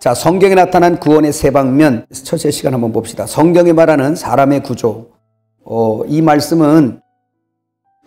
자, 성경에 나타난 구원의 세 방면, 첫째 시간 한번 봅시다. 성경이 말하는 사람의 구조. 이 말씀은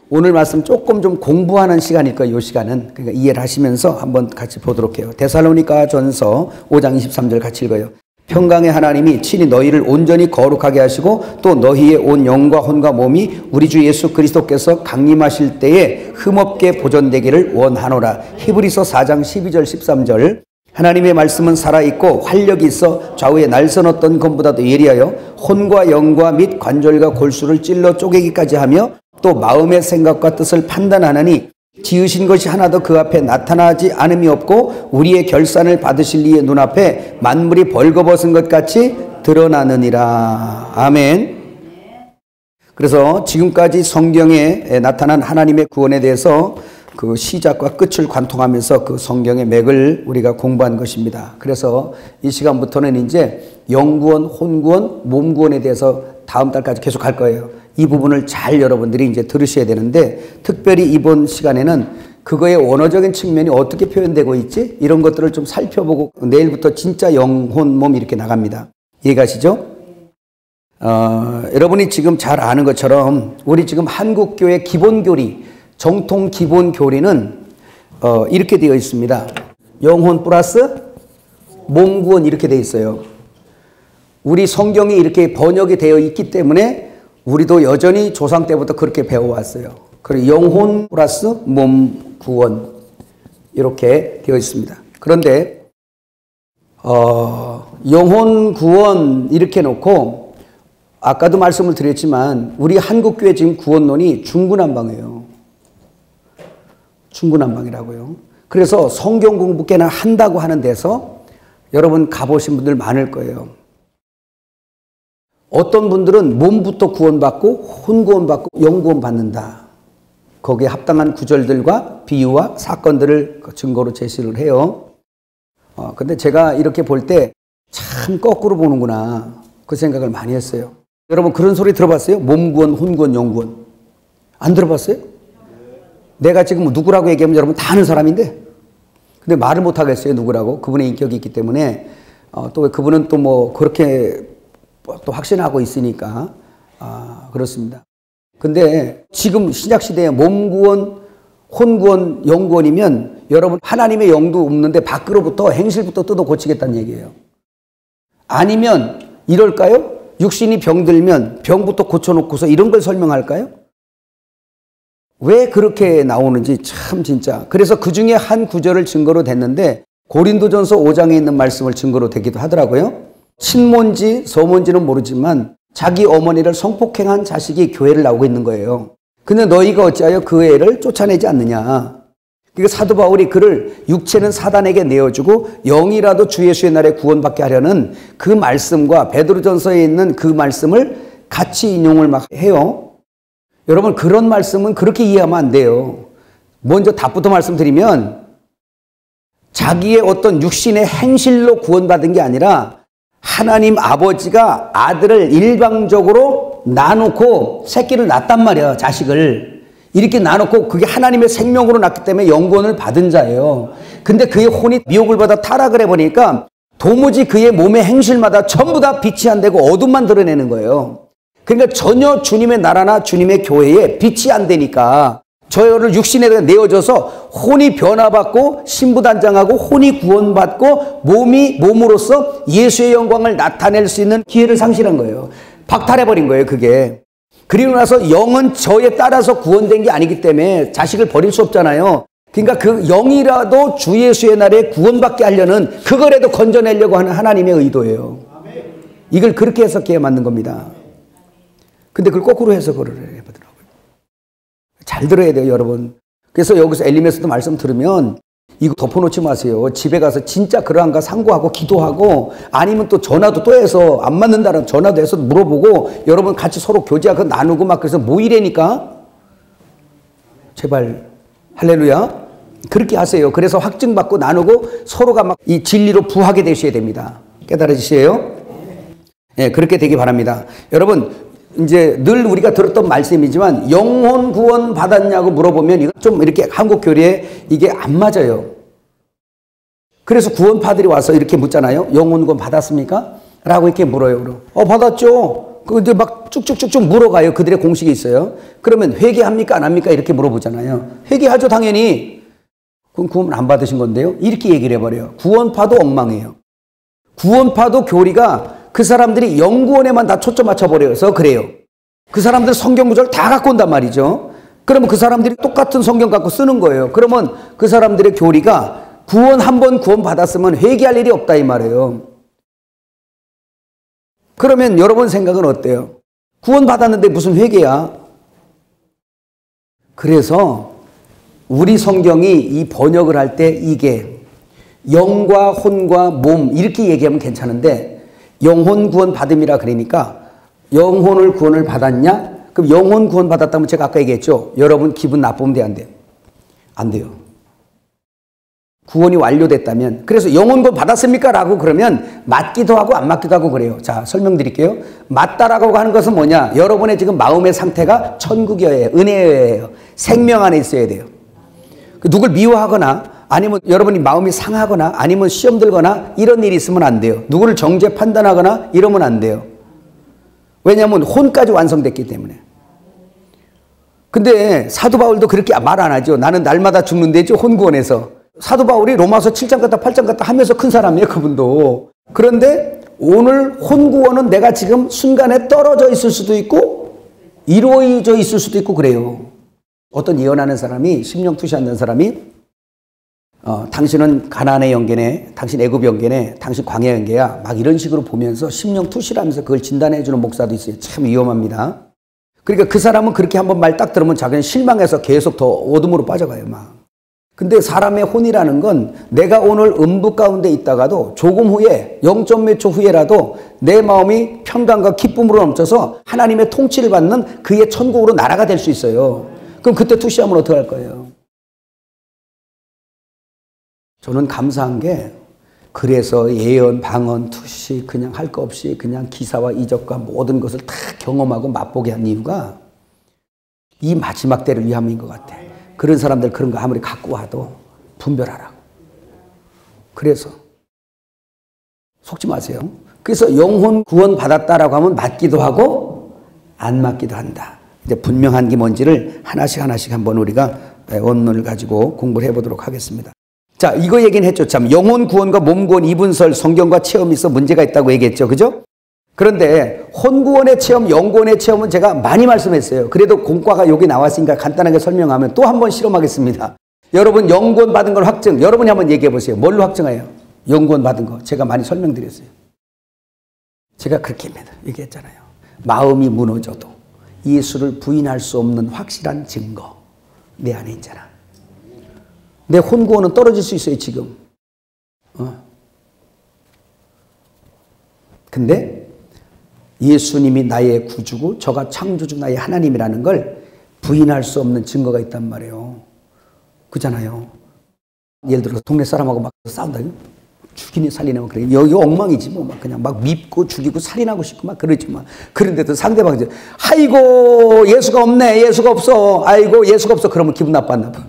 오늘 말씀 조금 좀 공부하는 시간일 거예요. 이 시간은. 그러니까 이해를 하시면서 한번 같이 보도록 해요. 데살로니가 전서 5장 23절 같이 읽어요. 평강의 하나님이 친히 너희를 온전히 거룩하게 하시고 또 너희의 온 영과 혼과 몸이 우리 주 예수 그리스도께서 강림하실 때에 흠없게 보존되기를 원하노라. 히브리서 4장 12절 13절. 하나님의 말씀은 살아있고 활력이 있어 좌우에 날선 어떤 검보다도 예리하여 혼과 영과 및 관절과 골수를 찔러 쪼개기까지 하며 또 마음의 생각과 뜻을 판단하느니 지으신 것이 하나도 그 앞에 나타나지 않음이 없고 우리의 결산을 받으실 이의 눈앞에 만물이 벌거벗은 것 같이 드러나느니라. 아멘. 그래서 지금까지 성경에 나타난 하나님의 구원에 대해서 그 시작과 끝을 관통하면서 그 성경의 맥을 우리가 공부한 것입니다. 그래서 이 시간부터는 이제 영구원, 혼구원, 몸구원에 대해서 다음 달까지 계속 할 거예요. 이 부분을 잘 여러분들이 이제 들으셔야 되는데, 특별히 이번 시간에는 그거의 원어적인 측면이 어떻게 표현되고 있지? 이런 것들을 좀 살펴보고 내일부터 진짜 영, 혼, 몸 이렇게 나갑니다. 이해가시죠? 여러분이 지금 잘 아는 것처럼 우리 지금 한국교회 기본교리, 정통 기본교리는 이렇게 되어 있습니다. 영혼 플러스 몸구원 이렇게 되어 있어요. 우리 성경이 이렇게 번역이 되어 있기 때문에 우리도 여전히 조상 때부터 그렇게 배워왔어요. 그리고 영혼 플러스 몸 구원 이렇게 되어 있습니다. 그런데 영혼 구원 이렇게 놓고 아까도 말씀을 드렸지만 우리 한국교회 지금 구원론이 중구난방이에요. 중구난방이라고요. 그래서 성경 공부 꽤나 한다고 하는 데서 여러분 가보신 분들 많을 거예요. 어떤 분들은 몸부터 구원받고 혼구원받고 영구원 받는다. 거기에 합당한 구절들과 비유와 사건들을 증거로 제시를 해요. 근데 제가 이렇게 볼 때 참 거꾸로 보는구나 그 생각을 많이 했어요. 여러분 그런 소리 들어봤어요? 몸구원, 혼구원, 영구원. 안 들어봤어요? 내가 지금 누구라고 얘기하면 여러분 다 아는 사람인데 근데 말을 못 하겠어요. 누구라고. 그분의 인격이 있기 때문에 또 그분은 또 뭐 그렇게 또 확신하고 있으니까 그렇습니다. 근데 지금 신약시대에 몸구원, 혼구원, 영구원이면 여러분 하나님의 영도 없는데 밖으로부터 행실부터 뜯어 고치겠다는 얘기예요. 아니면 이럴까요? 육신이 병들면 병부터 고쳐놓고서 이런 걸 설명할까요? 왜 그렇게 나오는지 참 진짜. 그래서 그 중에 한 구절을 증거로 댔는데 고린도전서 5장에 있는 말씀을 증거로 대기도 하더라고요. 친모인지 서모인지는 모르지만 자기 어머니를 성폭행한 자식이 교회를 나오고 있는 거예요. 근데 너희가 어찌하여 그 애를 쫓아내지 않느냐. 그러니까 사도 바울이 그를 육체는 사단에게 내어주고 영이라도 주 예수의 날에 구원받게 하려는 그 말씀과 베드로전서에 있는 그 말씀을 같이 인용을 막 해요. 여러분 그런 말씀은 그렇게 이해하면 안 돼요. 먼저 답부터 말씀드리면 자기의 어떤 육신의 행실로 구원받은 게 아니라 하나님 아버지가 아들을 일방적으로 나놓고 새끼를 낳았단 말이야. 자식을 이렇게 나놓고 그게 하나님의 생명으로 낳기 때문에 영구원을 받은 자예요. 근데 그의 혼이 미혹을 받아 타락을 해보니까 도무지 그의 몸의 행실마다 전부 다 빛이 안 되고 어둠만 드러내는 거예요. 그러니까 전혀 주님의 나라나 주님의 교회에 빛이 안 되니까 저를 육신에 내어져서 혼이 변화받고 신부단장하고 혼이 구원받고 몸으로서 예수의 영광을 나타낼 수 있는 기회를 상실한 거예요. 박탈해버린 거예요. 그게. 그리고 나서 영은 저에 따라서 구원된 게 아니기 때문에 자식을 버릴 수 없잖아요. 그러니까 그 영이라도 주 예수의 날에 구원받게 하려는 그거라도 건져내려고 하는 하나님의 의도예요. 이걸 그렇게 해석해야 맞는 겁니다. 근데 그걸 거꾸로 해석을 해보더라고요. 잘 들어야 돼요, 여러분. 그래서 여기서 엘리메스도 말씀 들으면 이거 덮어놓지 마세요. 집에 가서 진짜 그러한가 상고하고 기도하고 아니면 또 전화도 또 해서 안 맞는다는 전화도 해서 물어보고 여러분 같이 서로 교제하고 나누고 막 그래서 모이래니까 제발 할렐루야 그렇게 하세요. 그래서 확증받고 나누고 서로가 막 이 진리로 부하게 되셔야 됩니다. 깨달아지세요? 네, 그렇게 되기 바랍니다. 여러분 이제 늘 우리가 들었던 말씀이지만 영혼 구원 받았냐고 물어보면 이거 좀 이렇게 한국 교리에 이게 안 맞아요. 그래서 구원파들이 와서 이렇게 묻잖아요. 영혼 구원 받았습니까? 라고 이렇게 물어요. 받았죠. 근데 막 쭉쭉쭉쭉 물어가요. 그들의 공식이 있어요. 그러면 회개합니까? 안 합니까? 이렇게 물어보잖아요. 회개하죠, 당연히. 그럼 구원 안 받으신 건데요. 이렇게 얘기를 해버려요. 구원파도 엉망이에요. 구원파도 교리가 그 사람들이 연구원에만 다 초점 맞춰버려서 그래요. 그 사람들 성경 구절 다 갖고 온단 말이죠. 그러면 그 사람들이 똑같은 성경 갖고 쓰는 거예요. 그러면 그 사람들의 교리가 구원 한 번 구원 받았으면 회개할 일이 없다 이 말이에요. 그러면 여러분 생각은 어때요? 구원 받았는데 무슨 회개야? 그래서 우리 성경이 이 번역을 할 때 이게 영과 혼과 몸 이렇게 얘기하면 괜찮은데 영혼 구원 받음이라 그러니까 영혼을 구원을 받았냐? 그럼 영혼 구원 받았다면 제가 아까 얘기했죠. 여러분 기분 나쁘면 돼, 안 돼요? 안 돼요. 구원이 완료됐다면. 그래서 영혼 구원 받았습니까? 라고 그러면 맞기도 하고 안 맞기도 하고 그래요. 자, 설명드릴게요. 맞다라고 하는 것은 뭐냐? 여러분의 지금 마음의 상태가 천국이어야 은혜여야 생명 안에 있어야 돼요. 누굴 미워하거나 아니면 여러분이 마음이 상하거나 아니면 시험 들거나 이런 일이 있으면 안 돼요. 누구를 정죄 판단하거나 이러면 안 돼요. 왜냐하면 혼까지 완성됐기 때문에. 근데 사도 바울도 그렇게 말 안 하죠. 나는 날마다 죽는데죠. 혼구원에서. 사도 바울이 로마서 7장 갔다 8장 갔다 하면서 큰 사람이에요. 그분도. 그런데 오늘 혼구원은 내가 지금 순간에 떨어져 있을 수도 있고 이루어져 있을 수도 있고 그래요. 어떤 예언하는 사람이 심령 투시하는 사람이 당신은 가나안의 영계네, 당신 애굽 영계네, 당신 광야 영계야 막 이런 식으로 보면서 심령 투시하면서 그걸 진단해 주는 목사도 있어요. 참 위험합니다. 그러니까 그 사람은 그렇게 한번 말 딱 들으면 자기는 실망해서 계속 더 어둠으로 빠져가요. 막. 근데 사람의 혼이라는 건 내가 오늘 음부 가운데 있다가도 조금 후에 0점 몇 초 후에라도 내 마음이 평강과 기쁨으로 넘쳐서 하나님의 통치를 받는 그의 천국으로 날아가 될 수 있어요. 그럼 그때 투시하면 어떡할 거예요? 저는 감사한 게 그래서 예언, 방언, 투시 그냥 할 거 없이 그냥 기사와 이적과 모든 것을 다 경험하고 맛보게 한 이유가 이 마지막 때를 위함인 것 같아. 그런 사람들 그런 거 아무리 갖고 와도 분별하라고. 그래서 속지 마세요. 그래서 영혼 구원 받았다라고 하면 맞기도 하고 안 맞기도 한다. 이제 분명한 게 뭔지를 하나씩 한번 우리가 원문을 가지고 공부를 해보도록 하겠습니다. 자, 이거 얘기는 했죠. 참, 영혼 구원과 몸 구원, 이분설, 성경과 체험이 있어 문제가 있다고 얘기했죠. 그죠? 그런데 혼구원의 체험, 영구원의 체험은 제가 많이 말씀했어요. 그래도 공과가 여기 나왔으니까 간단하게 설명하면 또 한 번 실험하겠습니다. 여러분 영구원 받은 걸 확증, 여러분이 한번 얘기해 보세요. 뭘로 확증해요? 영구원 받은 거. 제가 많이 설명드렸어요. 제가 그렇게 얘기했잖아요. 마음이 무너져도 예수를 부인할 수 없는 확실한 증거. 내 안에 있잖아. 내 혼구원은 떨어질 수 있어요, 지금. 근데 예수님이 나의 구주고 저가 창조주 나의 하나님이라는 걸 부인할 수 없는 증거가 있단 말이에요. 그잖아요. 예를 들어서 동네 사람하고 막 싸운다. 죽이니 살리나 그래. 여기 엉망이지 뭐. 막 그냥 막 밉고 죽이고 살인하고 싶고 막 그러지 막. 그런데도 상대방이 이제 아이고 예수가 없네. 예수가 없어. 아이고 예수가 없어. 그러면 기분 나빴나 봐.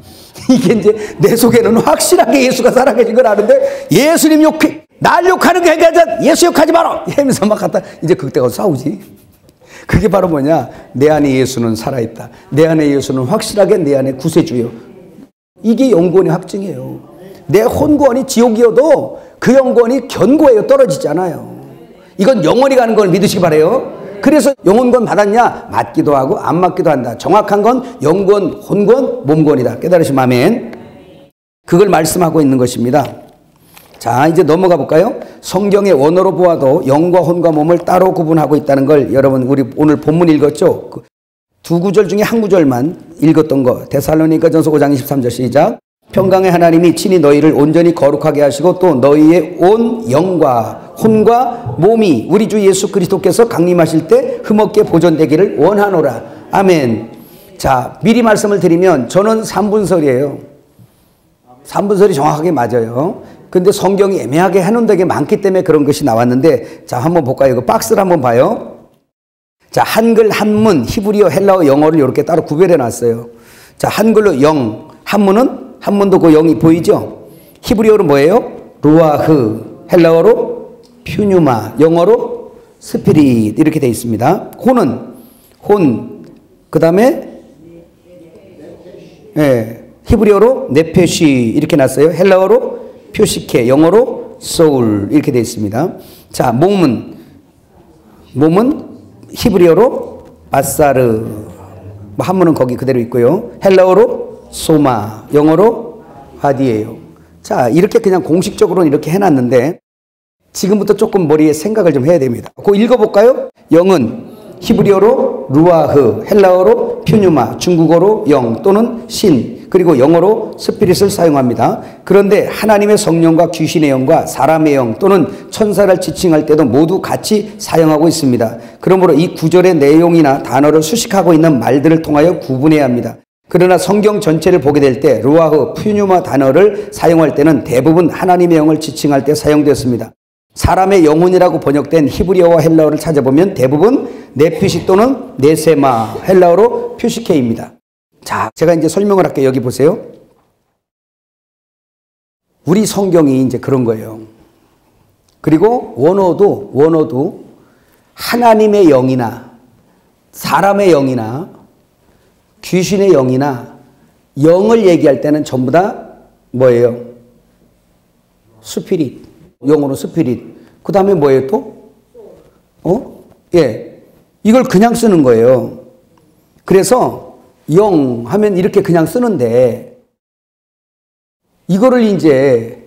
이게 이제 내 속에는 확실하게 예수가 살아계신 걸 아는데 예수님 욕해. 날 욕하는 게 아니라 예수 욕하지 마라. 하면서 막 갖다 이제 그때가 싸우지. 그게 바로 뭐냐. 내 안에 예수는 살아있다. 내 안에 예수는 확실하게 내 안에 구세주요. 이게 영구원의 확증이에요. 내 혼구원이 지옥이어도 그 영구원이 견고해요. 떨어지지 않아요. 이건 영원히 가는 걸 믿으시기 바라요. 그래서 영혼구원 받았냐? 맞기도 하고 안 맞기도 한다. 정확한 건 영구원, 혼구원, 몸구원이다. 깨달으시면 아멘. 그걸 말씀하고 있는 것입니다. 자, 이제 넘어가 볼까요? 성경의 원어로 보아도 영과 혼과 몸을 따로 구분하고 있다는 걸 여러분 우리 오늘 본문 읽었죠? 그 두 구절 중에 한 구절만 읽었던 거. 데살로니가전서 5장 23절 시작. 평강의 하나님이 친히 너희를 온전히 거룩하게 하시고 또 너희의 온 영과 혼과 몸이 우리 주 예수 그리스도께서 강림하실 때 흠없게 보존되기를 원하노라. 아멘. 자, 미리 말씀을 드리면 저는 3분설이에요. 3분설이 정확하게 맞아요. 근데 성경이 애매하게 해놓은 게 많기 때문에 그런 것이 나왔는데 자, 한번 볼까요? 이거 박스를 한번 봐요. 자, 한글, 한문, 히브리어, 헬라어, 영어를 이렇게 따로 구별해 놨어요. 자, 한글로 영, 한문은 한문도 그 영이 보이죠? 히브리어는 뭐예요? 루아흐, 헬라어로 퓨뉴마, 영어로 스피릿 이렇게 되어 있습니다. 혼은 혼, 그 다음에 히브리어로 네페시 이렇게 났어요. 헬라어로 표시케, 영어로 소울 이렇게 되어 있습니다. 자, 몸은 히브리어로 바사르, 한문은 거기 그대로 있고요. 헬라어로 소마, 영어로 바디예요. 자, 이렇게 그냥 공식적으로는 이렇게 해놨는데 지금부터 조금 머리에 생각을 좀 해야 됩니다. 그거 읽어볼까요? 영은 히브리어로 루아흐, 헬라어로 퓨뉴마, 중국어로 영 또는 신, 그리고 영어로 스피릿을 사용합니다. 그런데 하나님의 성령과 귀신의 영과 사람의 영 또는 천사를 지칭할 때도 모두 같이 사용하고 있습니다. 그러므로 이 구절의 내용이나 단어를 수식하고 있는 말들을 통하여 구분해야 합니다. 그러나 성경 전체를 보게 될 때 루아흐, 퓨뉴마 단어를 사용할 때는 대부분 하나님의 영을 지칭할 때 사용되었습니다. 사람의 영혼이라고 번역된 히브리어와 헬라어를 찾아보면 대부분 네피시 또는 네세마, 헬라어로 퓨시케입니다. 자, 제가 이제 설명을 할게요. 여기 보세요. 우리 성경이 이제 그런 거예요. 그리고 원어도 하나님의 영이나 사람의 영이나 귀신의 영이나 영을 얘기할 때는 전부 다 뭐예요? 스피릿. 영어로 스피릿. 그 다음에 뭐예요 또? 이걸 그냥 쓰는 거예요. 그래서 영 하면 이렇게 그냥 쓰는데 이거를 이제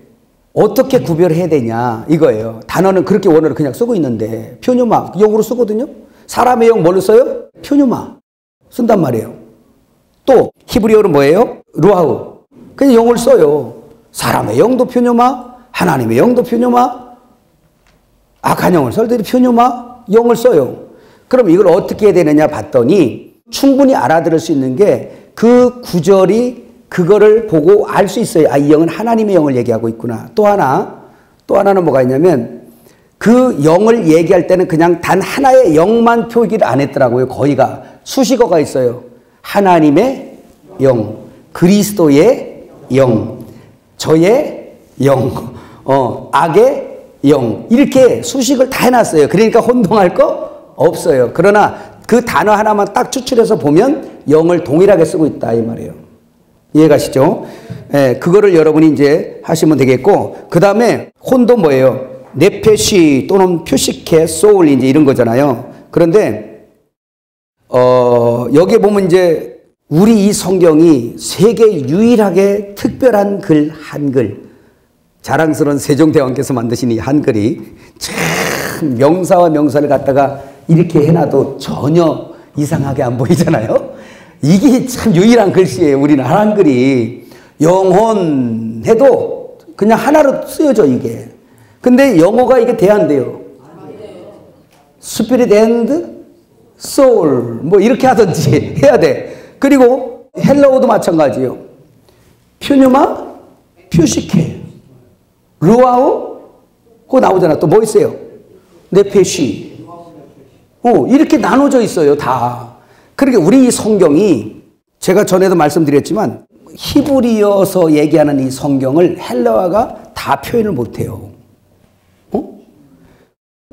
어떻게 구별해야 되냐 이거예요. 단어는 그렇게 원어를 그냥 쓰고 있는데 퓨뉴마 영어로 쓰거든요. 사람의 영 뭘로 써요? 퓨뉴마 쓴단 말이에요. 또 히브리어로 뭐예요? 루아우. 그냥 영어를 써요. 사람의 영도 퓨뉴마, 하나님의 영도 퓨뉴마, 악한 영을 쓸 때도 퓨뉴마, 영을 써요. 그럼 이걸 어떻게 해야 되느냐 봤더니 충분히 알아들을 수 있는 게 그 구절이 그거를 보고 알 수 있어요. 아, 이 영은 하나님의 영을 얘기하고 있구나. 또 하나는 뭐가 있냐면 그 영을 얘기할 때는 그냥 단 하나의 영만 표기를 안 했더라고요. 거의가 수식어가 있어요. 하나님의 영, 그리스도의 영, 저의 영, 악의 영 이렇게 수식을 다 해놨어요. 그러니까 혼동할 거 없어요. 그러나 그 단어 하나만 딱 추출해서 보면 영을 동일하게 쓰고 있다 이 말이에요. 이해가시죠? 그거를 여러분이 이제 하시면 되겠고, 그 다음에 혼도 뭐예요? 네페시 또는 표시케, 소울 이제 이런 거잖아요. 그런데 여기에 보면 이제 우리 이 성경이 세계 유일하게 특별한 글 한글, 자랑스러운 세종대왕께서 만드신 이 한글이 참 명사와 명사를 갖다가 이렇게 해놔도 전혀 이상하게 안 보이잖아요. 이게 참 유일한 글씨예요. 우리는 한글이 영혼 해도 그냥 하나로 쓰여져 이게. 근데 영어가 이게 돼야 안 돼요. 스피릿 앤드 소울 뭐 이렇게 하든지 해야 돼. 그리고 헬라어도 마찬가지예요. 퓨뉴마, 퓨시케, 루아우 그거 나오잖아. 또 뭐 있어요? 네페시. 이렇게 나눠져 있어요. 다. 그러니까 우리 이 성경이 제가 전에도 말씀드렸지만 히브리어서 얘기하는 이 성경을 헬라어가 다 표현을 못해요.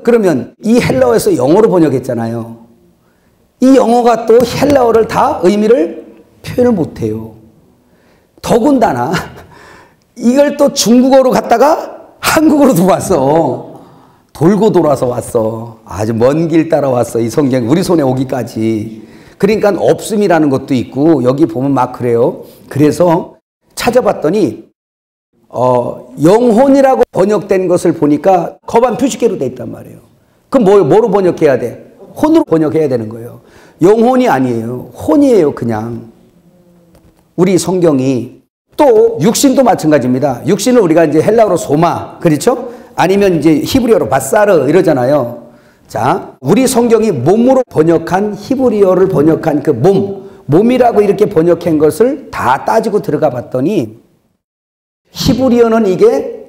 그러면 이 헬라어에서 영어로 번역했잖아요. 이 영어가 또 헬라어를 다 의미를 표현을 못해요. 더군다나 이걸 또 중국어로 갔다가 한국어로도 왔어. 돌고 돌아서 왔어. 아주 먼 길 따라왔어. 이 성경 우리 손에 오기까지. 그러니까 없음이라는 것도 있고 여기 보면 막 그래요. 그래서 찾아봤더니 영혼이라고 번역된 것을 보니까 거반 표시계로 돼 있단 말이에요. 그럼 뭐로 번역해야 돼? 혼으로 번역해야 되는 거예요. 영혼이 아니에요. 혼이에요. 그냥. 우리 성경이. 또 육신도 마찬가지입니다. 육신을 우리가 이제 헬라어로 소마, 그렇죠? 아니면 이제 히브리어로 바사르 이러잖아요. 자, 우리 성경이 몸으로 번역한 히브리어를 번역한 그 몸이라고 이렇게 번역한 것을 다 따지고 들어가 봤더니 히브리어는 이게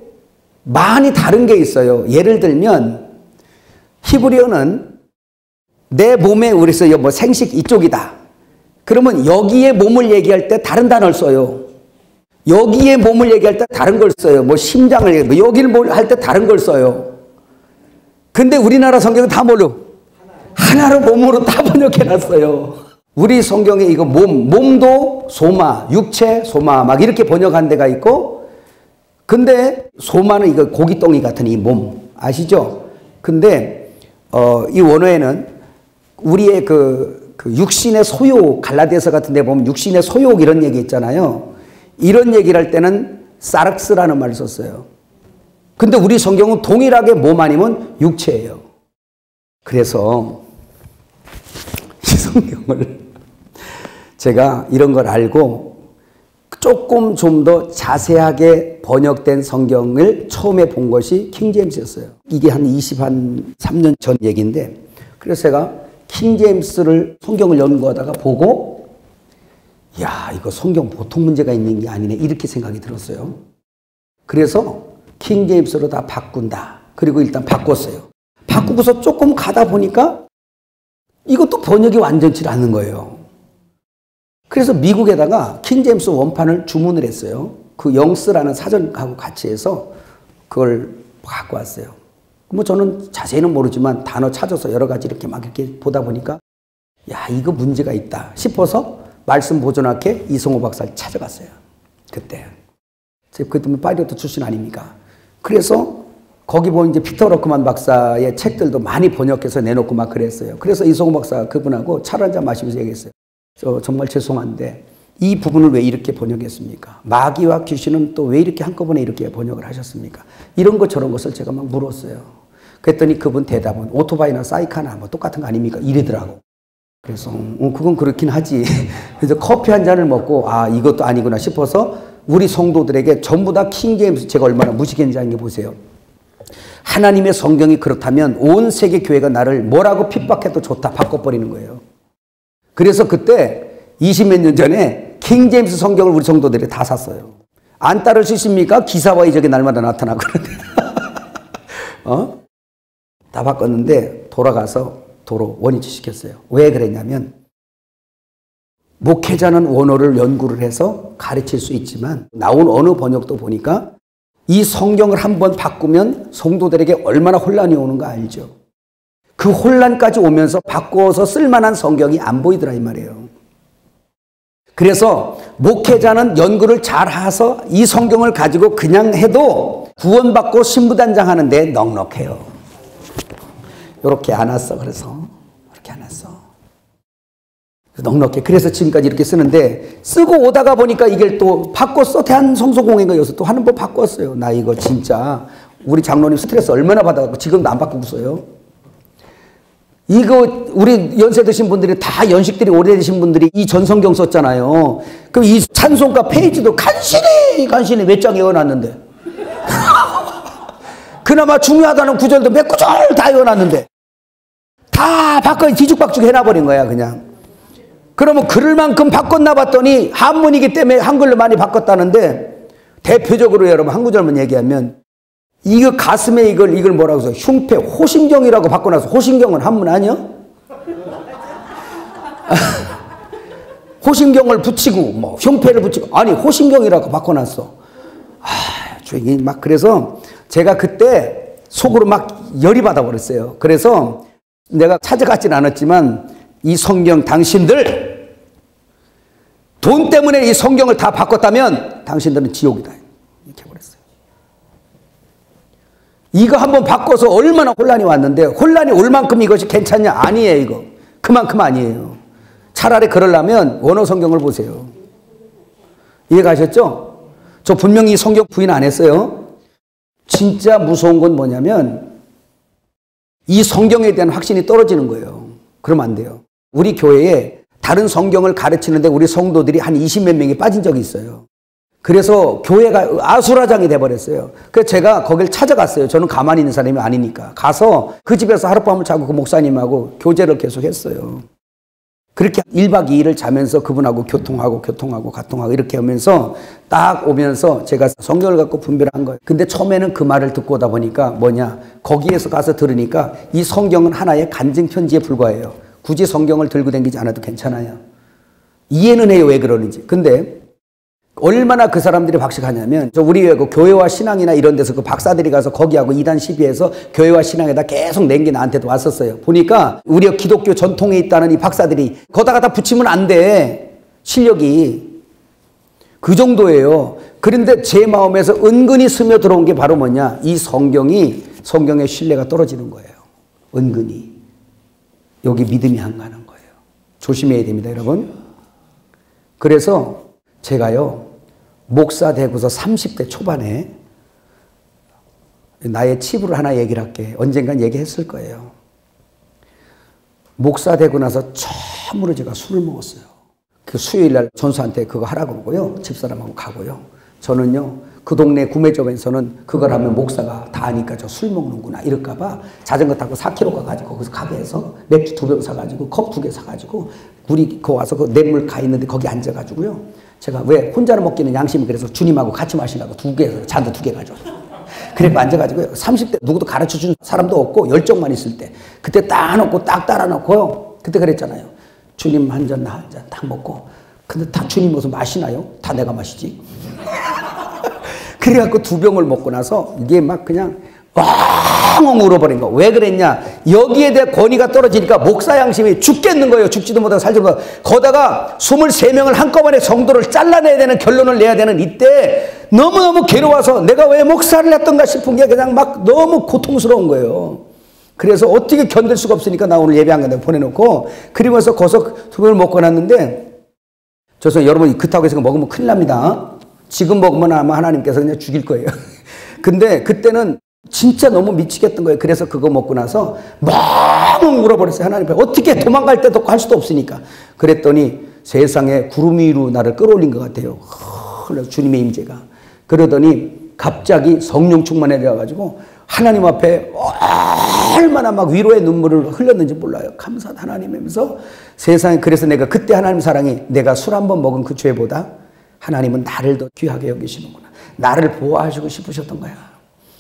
많이 다른 게 있어요. 예를 들면 히브리어는 내 몸에 우리서 뭐 생식 이쪽이다. 그러면 여기에 몸을 얘기할 때 다른 단어를 써요. 여기에 몸을 얘기할 때 다른 걸 써요. 뭐 심장을 얘기할 여기를 뭘 할 때 다른 걸 써요. 근데 우리나라 성경은 다 뭘로? 하나로 몸으로 다 번역해 놨어요. 우리 성경에 이거 몸도 소마, 육체, 소마 막 이렇게 번역한 데가 있고, 근데 소마는 이거 고기덩이 같은 이 몸 아시죠? 근데 이 원어에는 우리의 그 육신의 소욕, 갈라디아서 같은 데 보면 육신의 소욕 이런 얘기 있잖아요. 이런 얘기를 할 때는 사락스라는 말을 썼어요. 근데 우리 성경은 동일하게 몸 아니면 육체예요. 그래서 이 성경을 제가 이런 걸 알고 조금 좀 더 자세하게 번역된 성경을 처음에 본 것이 킹제임스였어요. 이게 한 23년 전 얘기인데, 그래서 제가 킹제임스를 성경을 연구하다가 보고, 야, 이거 성경 보통 문제가 있는 게 아니네, 이렇게 생각이 들었어요. 그래서 킹제임스로 다 바꾼다. 그리고 일단 바꿨어요. 바꾸고서 조금 가다 보니까 이것도 번역이 완전치 않은 거예요. 그래서 미국에다가 킹제임스 원판을 주문을 했어요. 그 영스라는 사전하고 같이 해서 그걸 갖고 왔어요. 뭐 저는 자세히는 모르지만 단어 찾아서 여러 가지 이렇게 막 이렇게 보다 보니까, 야, 이거 문제가 있다 싶어서 말씀 보존학회 이성호 박사를 찾아갔어요. 그때. 그때는 파이로트 출신 아닙니까? 그래서 거기 보면 이제 피터 러크만 박사의 책들도 많이 번역해서 내놓고 막 그랬어요. 그래서 이성호 박사 그분하고 차 한잔 마시면서 얘기했어요. 저 정말 죄송한데 이 부분을 왜 이렇게 번역했습니까? 마귀와 귀신은 또 왜 이렇게 한꺼번에 이렇게 번역을 하셨습니까? 이런 것 저런 것을 제가 막 물었어요. 그랬더니 그분 대답은 오토바이나 사이카나 뭐 똑같은 거 아닙니까? 이러더라고. 그래서 그건 그렇긴 하지. 그래서 커피 한 잔을 먹고 아, 이것도 아니구나 싶어서 우리 성도들에게 전부 다 킹제임스, 제가 얼마나 무식했는지 아는 게 보세요. 하나님의 성경이 그렇다면 온 세계 교회가 나를 뭐라고 핍박해도 좋다 바꿔버리는 거예요. 그래서 그때 20몇 년 전에 킹제임스 성경을 우리 성도들이 다 샀어요. 안 따를 수 있습니까? 기사와 이적이 날마다 나타나고 그러는데. 다 바꿨는데 돌아가서 도로 원위치 시켰어요. 왜 그랬냐면 목회자는 원어를 연구를 해서 가르칠 수 있지만 나온 어느 번역도 보니까 이 성경을 한번 바꾸면 성도들에게 얼마나 혼란이 오는 거 알죠? 그 혼란까지 오면서 바꿔서 쓸만한 성경이 안 보이더라 이 말이에요. 그래서 목회자는 연구를 잘 해서 이 성경을 가지고 그냥 해도 구원받고 신부단장 하는데 넉넉해요. 이렇게 안 왔어. 그래서 이렇게 안 왔어. 넉넉해. 그래서 지금까지 이렇게 쓰는데 쓰고 오다가 보니까 이걸 또 바꿨어. 대한성소공회가 여기서 또 하는 법 바꿨어요. 나 이거 진짜 우리 장로님 스트레스 얼마나 받아갖고 지금도 안 바꾸고 써요. 이거 우리 연세 드신 분들이 다 연식들이 오래되신 분들이 이 전성경 썼잖아요. 그럼 이 찬송가 페이지도 간신히 몇 장 외워놨는데 그나마 중요하다는 구절도 몇 구절 다 외워놨는데 다 바꿔 뒤죽박죽 해놔버린 거야 그냥. 그러면 그럴 만큼 바꿨나 봤더니 한문이기 때문에 한글로 많이 바꿨다는데 대표적으로 여러분 한 구절만 얘기하면 이거 가슴에 이걸 뭐라고 해서 흉패 호신경이라고 바꿔놔서 호신경은 한문 아니야? 호신경을 붙이고 뭐 흉패를 붙이고 아니 호신경이라고 바꿔놨어. 조용히 막 그래서 제가 그때 속으로 막 열이 받아버렸어요. 그래서 내가 찾아가진 않았지만 이 성경 당신들 돈 때문에 이 성경을 다 바꿨다면 당신들은 지옥이다 이렇게 해버렸어요. 이거 한번 바꿔서 얼마나 혼란이 왔는데 혼란이 올 만큼 이것이 괜찮냐? 아니에요. 이거 그만큼 아니에요. 차라리 그러려면 원어 성경을 보세요. 이해가셨죠? 저 분명히 이 성경 부인 안 했어요. 진짜 무서운 건 뭐냐면 이 성경에 대한 확신이 떨어지는 거예요. 그러면 안 돼요. 우리 교회에 다른 성경을 가르치는데 우리 성도들이 한 20몇 명이 빠진 적이 있어요. 그래서 교회가 아수라장이 돼버렸어요. 그래서 제가 거길 찾아갔어요. 저는 가만히 있는 사람이 아니니까. 가서 그 집에서 하룻밤을 자고 그 목사님하고 교제를 계속 했어요. 그렇게 1박 2일을 자면서 그분하고 교통하고 이렇게 하면서 딱 오면서 제가 성경을 갖고 분별한 거예요. 근데 처음에는 그 말을 듣고 오다 보니까 뭐냐. 거기에서 가서 들으니까 이 성경은 하나의 간증편지에 불과해요. 굳이 성경을 들고 다니지 않아도 괜찮아요. 이해는 해요. 왜 그러는지. 근데 얼마나 그 사람들이 박식하냐면, 우리 그 교회와 신앙이나 이런 데서 그 박사들이 가서 거기하고 이단 시비해서 교회와 신앙에다 계속 낸 게 나한테도 왔었어요. 보니까 우리 기독교 전통에 있다는 이 박사들이 거다가 다 붙이면 안 돼. 실력이. 그 정도예요. 그런데 제 마음에서 은근히 스며들어온 게 바로 뭐냐. 이 성경의 신뢰가 떨어지는 거예요. 은근히. 여기 믿음이 안 가는 거예요. 조심해야 됩니다, 여러분. 그래서 제가요, 목사 되고서 30대 초반에 나의 치부를 하나 얘기를 할게. 언젠간 얘기했을 거예요. 목사 되고 나서 처음으로 제가 술을 먹었어요. 그 수요일날 전수한테 그거 하라고 그러고요. 집사람하고 가고요. 저는요, 그 동네 구매점에서는 그걸 하면 목사가 다 아니까 저 술 먹는구나 이럴까봐 자전거 타고 4km 가가지고 거기서 가게에서 맥주 2병 사가지고 컵 2개 사가지고 우리 거 와서 그 냇물 가 있는데 거기 앉아가지고요. 제가 왜 혼자는 먹기는 양심이 그래서 주님하고 같이 마시려고 2개, 잔도 2개 가져왔어요. 그래서 앉아가지고 30대 누구도 가르쳐준 사람도 없고 열정만 있을 때 그때 딱 놓고 딱 따라놓고요. 그때 그랬잖아요. 주님 한 잔, 나 한 잔 딱 먹고 근데 다 주님 무슨 마시나요? 다 내가 마시지. 그래갖고 2병을 먹고 나서 이게 막 그냥 엉엉 울어버린 거. 왜 그랬냐? 여기에 대한 권위가 떨어지니까 목사 양심이 죽겠는 거예요. 죽지도 못하고 살지도 못하고. 거다가 23명을 한꺼번에 정도를 잘라내야 되는 결론을 내야 되는 이때 너무너무 괴로워서 내가 왜 목사를 했던가 싶은 게 그냥 막 너무 고통스러운 거예요. 그래서 어떻게 견딜 수가 없으니까 나 오늘 예배 안 간다고 보내놓고 그리고서 거기서 2병을 먹고 났는데 저서 여러분 그렇다고 해서 먹으면 큰일 납니다. 지금 먹으면 아마 하나님께서 그냥 죽일 거예요. 근데 그때는 진짜 너무 미치겠던 거예요. 그래서 그거 먹고 나서 멍 울어버렸어요. 하나님 앞에. 어떻게 도망갈 때도 할 수도 없으니까. 그랬더니 세상에 구름 위로 나를 끌어올린 것 같아요. 주님의 임재가. 그러더니 갑자기 성령 충만해져가지고 하나님 앞에 얼마나 막 위로의 눈물을 흘렸는지 몰라요. 감사하다 하나님 하면서 세상에. 그래서 내가 그때 하나님 사랑이 내가 술 한 번 먹은 그 죄보다 하나님은 나를 더 귀하게 여기시는구나. 나를 보호하시고 싶으셨던 거야.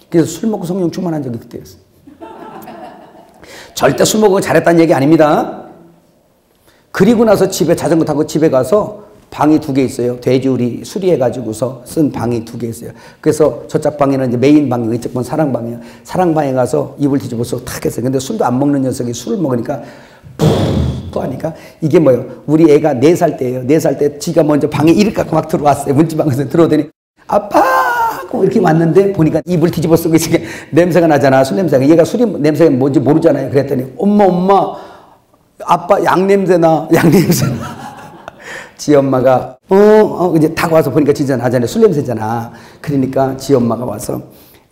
그래서 술 먹고 성령 충만한 적이 그때였어요. 절대 술 먹고 잘했다는 얘기 아닙니다. 그리고 나서 집에 자전거 타고 집에 가서 방이 2개 있어요. 돼지우리 수리해가지고서 쓴 방이 2개 있어요. 그래서 저쪽 방에는 이제 메인 방이고 이쪽 방은 사랑방이에요. 사랑방에 가서 이불 뒤집어서 탁 했어요. 근데 술도 안 먹는 녀석이 술을 먹으니까 푹 하니까 이게 뭐예요? 우리 애가 4살 때예요. 4살 때 지가 먼저 방에 이를 갖고 막 들어왔어요. 문지방에서 들어오더니 아빠! 이렇게 왔는데 보니까 이불 뒤집어 쓰고 있으니까 냄새가 나잖아. 술 냄새가. 얘가 술이 냄새가 뭔지 모르잖아요. 그랬더니 엄마 아빠 양냄새나 양냄새나. 지 엄마가 이제 딱 와서 보니까 진짜 나잖아요. 술 냄새잖아. 그러니까 지 엄마가 와서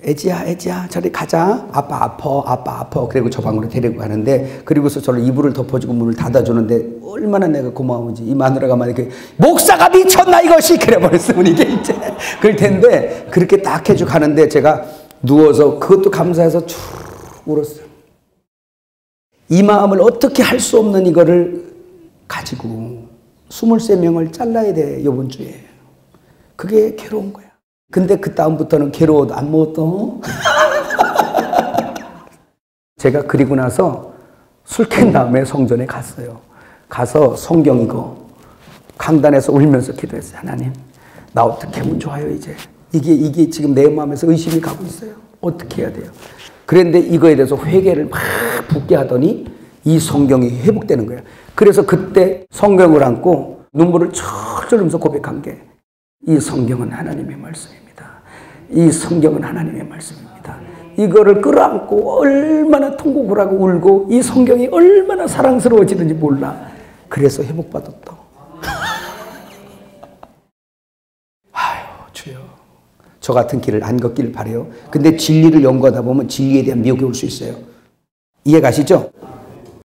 애지야 저리 가자. 아빠 아파. 그리고 저 방으로 데리고 가는데 그리고서 저를 이불을 덮어주고 문을 닫아주는데 얼마나 내가 고마운지. 이 마누라가 막 이렇게 목사가 미쳤나 이것이 그래 버렸으면 이게 이제 그럴 텐데 그렇게 딱 해주고 가는데 제가 누워서 그것도 감사해서 쭉 울었어요. 이 마음을 어떻게 할 수 없는 이거를 가지고 23명을 잘라야 돼 이번 주에. 그게 괴로운 거야. 근데 그 다음부터는 괴로워도 안 먹었던. 제가 그리고 나서 술 깬 다음에 성전에 갔어요. 가서 성경 이거 강단에서 울면서 기도했어요. 하나님, 나 어떻게 하면 좋아요 이제. 이게 지금 내 마음에서 의심이 가고 있어요. 어떻게 해야 돼요? 그런데 이거에 대해서 회개를 막 붓게 하더니 이 성경이 회복되는 거예요. 그래서 그때 성경을 안고 눈물을 철철 흘리면서 고백한 게 이 성경은 하나님의 말씀입니다. 이 성경은 하나님의 말씀입니다. 이거를 끌어안고 얼마나 통곡을 하고 울고 이 성경이 얼마나 사랑스러워지는지 몰라. 그래서 회복받았다. 아유 주여, 저 같은 길을 안 걷기를 바라요. 근데 진리를 연구하다 보면 진리에 대한 미혹이 올 수 있어요. 이해 가시죠?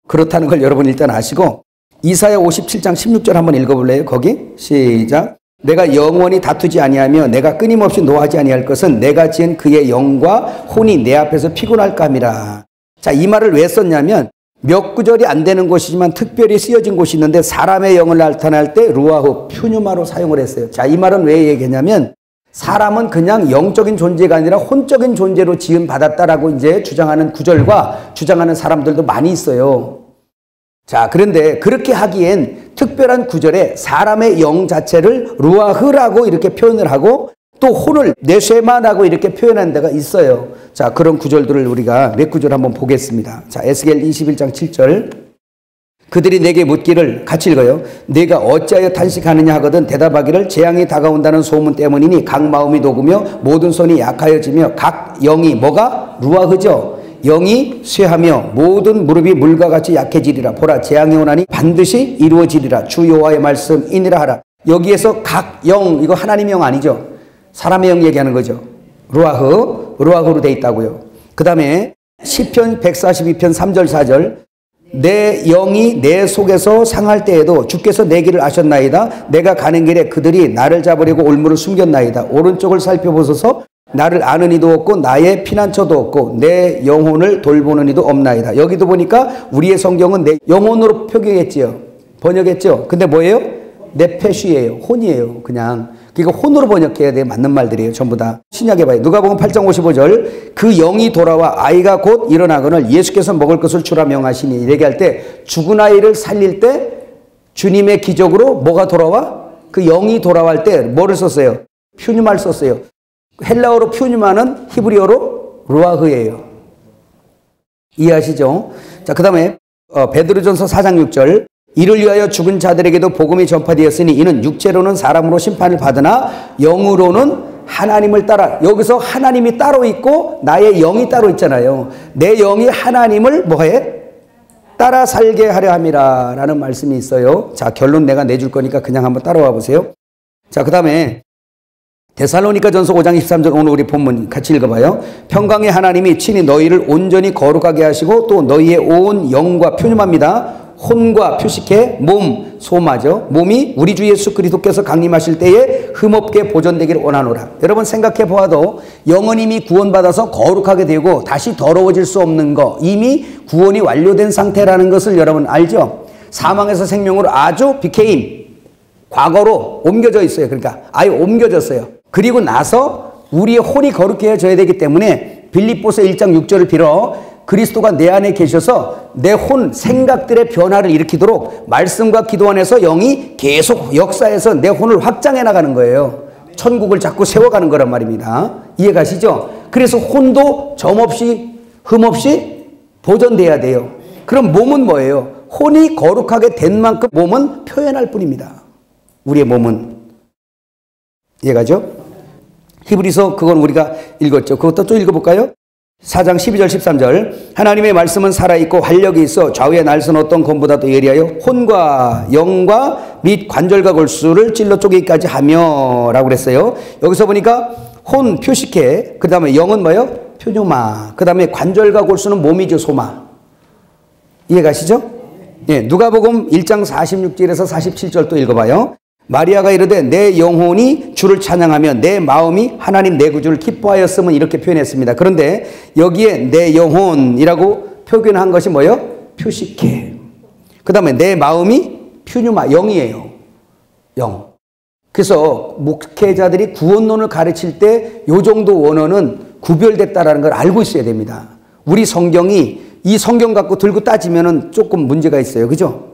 그렇다는 걸 여러분 일단 아시고 이사야 57장 16절 한번 읽어볼래요? 거기 시작. 내가 영원히 다투지 아니하며 내가 끊임없이 노하지 아니할 것은 내가 지은 그의 영과 혼이 내 앞에서 피곤할까 함이라. 자, 이 말을 왜 썼냐면 몇 구절이 안 되는 곳이지만 특별히 쓰여진 곳이 있는데 사람의 영을 나타낼 때 루아흐 퓨뉴마로 사용을 했어요. 자, 이 말은 왜 얘기했냐면 사람은 그냥 영적인 존재가 아니라 혼적인 존재로 지음 받았다라고 이제 주장하는 구절과 주장하는 사람들도 많이 있어요. 자, 그런데 그렇게 하기엔 특별한 구절에 사람의 영 자체를 루아흐라고 이렇게 표현을 하고 또 혼을 네쉐마라고 이렇게 표현한 데가 있어요. 자, 그런 구절들을 우리가 몇 구절 한번 보겠습니다. 자, 에스겔 21장 7절. 그들이 내게 묻기를, 같이 읽어요. 내가 어찌하여 탄식하느냐 하거든 대답하기를 재앙이 다가온다는 소문 때문이니 각 마음이 녹으며 모든 손이 약하여지며 각 영이 뭐가? 루아흐죠. 영이 쇠하며 모든 무릎이 물과 같이 약해지리라. 보라, 재앙이 오나니 반드시 이루어지리라. 주 여호와의 말씀이니라 하라. 여기에서 각 영, 이거 하나님의 영 아니죠. 사람의 영 얘기하는 거죠. 루아흐로 돼 있다고요. 그 다음에 시편 142편 3절 4절. 내 영이 내 속에서 상할 때에도 주께서 내 길을 아셨나이다. 내가 가는 길에 그들이 나를 잡으려고 올무를 숨겼나이다. 오른쪽을 살펴보소서. 나를 아는 이도 없고 나의 피난처도 없고 내 영혼을 돌보는 이도 없나이다. 여기도 보니까 우리의 성경은 내 영혼으로 표기했지요. 번역했죠. 근데 뭐예요? 네페쉬예요. 혼이에요. 그냥. 그러니까 혼으로 번역해야 돼. 맞는 말들이에요. 전부 다. 신약에 봐요. 누가복음 8장 55절. 그 영이 돌아와 아이가 곧 일어나거늘 예수께서 먹을 것을 주라 명하시니. 얘기할 때 죽은 아이를 살릴 때 주님의 기적으로 뭐가 돌아와? 그 영이 돌아갈 때 뭐를 썼어요? 퓨뉴마를 썼어요. 헬라어로 퓨뉴마는 히브리어로 루아흐예요. 이해하시죠? 자, 그 다음에 베드로전서 4장 6절. 이를 위하여 죽은 자들에게도 복음이 전파되었으니 이는 육체로는 사람으로 심판을 받으나 영으로는 하나님을 따라. 여기서 하나님이 따로 있고 나의 영이 따로 있잖아요. 내 영이 하나님을 뭐해? 따라 살게 하려 함이라 라는 말씀이 있어요. 자, 결론 내가 내줄 거니까 그냥 한번 따라와 보세요. 자, 그 다음에 데살로니가 전서 5장 23절 오늘 우리 본문 같이 읽어봐요. 평강의 하나님이 친히 너희를 온전히 거룩하게 하시고 또 너희의 온 영과 퓨념합니다. 혼과 표식해 몸, 소마죠. 몸이 우리 주 예수 그리스도께서 강림하실 때에 흠없게 보존되기를 원하노라. 여러분 생각해 보아도 영은 이미 구원받아서 거룩하게 되고 다시 더러워질 수 없는 거, 이미 구원이 완료된 상태라는 것을 여러분 알죠? 사망에서 생명으로 아주 became, 과거로 옮겨져 있어요. 그러니까 아예 옮겨졌어요. 그리고 나서 우리의 혼이 거룩해져야 되기 때문에 빌립보서 1장 6절을 빌어 그리스도가 내 안에 계셔서 내 혼, 생각들의 변화를 일으키도록 말씀과 기도 안에서 영이 계속 역사해서 내 혼을 확장해 나가는 거예요. 천국을 자꾸 세워가는 거란 말입니다. 이해가시죠? 그래서 혼도 점없이 흠없이 보존돼야 돼요. 그럼 몸은 뭐예요? 혼이 거룩하게 된 만큼 몸은 표현할 뿐입니다. 우리의 몸은. 이해가죠? 히브리서 그건 우리가 읽었죠. 그것도 또 읽어볼까요? 4장 12절 13절. 하나님의 말씀은 살아있고 활력이 있어 좌우의 날선 어떤 검보다도 예리하여 혼과 영과 및 관절과 골수를 찔러 쪼개기까지 하며 라고 그랬어요. 여기서 보니까 혼 표식해, 그 다음에 영은 뭐예요? 표뇨마, 그 다음에 관절과 골수는 몸이죠. 소마. 이해가시죠? 예, 누가복음 1장 46절에서 47절 또 읽어봐요. 마리아가 이르되 내 영혼이 주를 찬양하며 내 마음이 하나님 내 구주를 기뻐하였음은 이렇게 표현했습니다. 그런데 여기에 내 영혼이라고 표현한 것이 뭐예요? 표식해. 그 다음에 내 마음이 퓨뉴마, 영이에요. 영. 그래서 목회자들이 구원론을 가르칠 때 이 정도 원어는 구별됐다라는 걸 알고 있어야 됩니다. 우리 성경이 이 성경 갖고 들고 따지면은 조금 문제가 있어요. 그죠?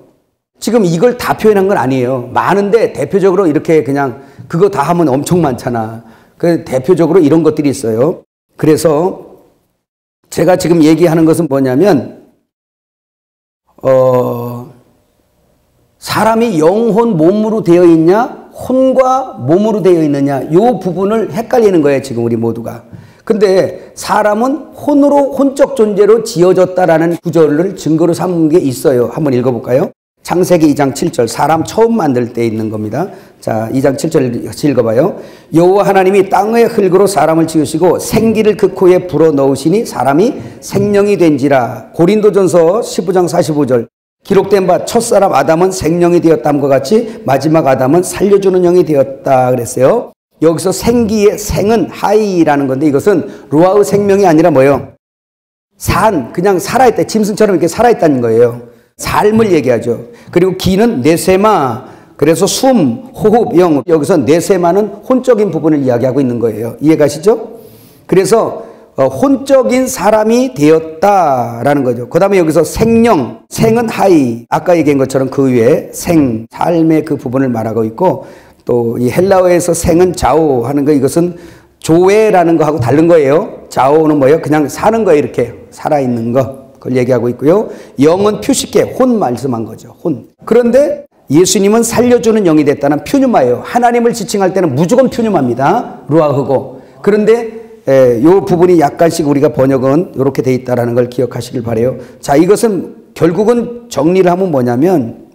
지금 이걸 다 표현한 건 아니에요. 많은데 대표적으로 이렇게 그냥 그거 다 하면 엄청 많잖아. 그 대표적으로 이런 것들이 있어요. 그래서 제가 지금 얘기하는 것은 뭐냐면 사람이 영혼 몸으로 되어 있냐 혼과 몸으로 되어 있느냐 이 부분을 헷갈리는 거예요. 지금 우리 모두가. 근데 사람은 혼으로 혼적 존재로 지어졌다라는 구절을 증거로 삼은 게 있어요. 한번 읽어볼까요? 창세기 2장 7절 사람 처음 만들 때 있는 겁니다. 자, 2장 7절 같이 읽어봐요. 여호와 하나님이 땅의 흙으로 사람을 지으시고 생기를 그 코에 불어넣으시니 사람이 생명이 된지라. 고린도전서 15장 45절 기록된 바 첫사람 아담은 생명이 되었다함과 같이 마지막 아담은 살려주는 영이 되었다 그랬어요. 여기서 생기의 생은 하이라는 건데 이것은 루아의 생명이 아니라 뭐예요? 그냥 살아있다. 짐승처럼 이렇게 살아있다는 거예요. 삶을 얘기하죠. 그리고 기는 네세마, 그래서 숨, 호흡, 영. 여기서 네세마는 혼적인 부분을 이야기하고 있는 거예요. 이해가시죠? 그래서 혼적인 사람이 되었다라는 거죠. 그 다음에 여기서 생령, 생은 하이, 아까 얘기한 것처럼 그 위에 생, 삶의 그 부분을 말하고 있고, 또 이 헬라어에서 생은 자오 하는 거, 이것은 조회라는 거하고 다른 거예요. 자오는 뭐예요? 그냥 사는 거예요. 이렇게 살아있는 거. 그걸 얘기하고 있고요. 영은 표식해, 혼 말씀한 거죠. 혼. 그런데 예수님은 살려주는 영이 됐다는 퓨뉴마예요. 하나님을 지칭할 때는 무조건 퓨뉴마입니다. 루아흐고. 그런데 이 부분이 약간씩 우리가 번역은 이렇게 돼 있다는 걸 기억하시길 바라요. 자, 이것은 결국은 정리를 하면 뭐냐면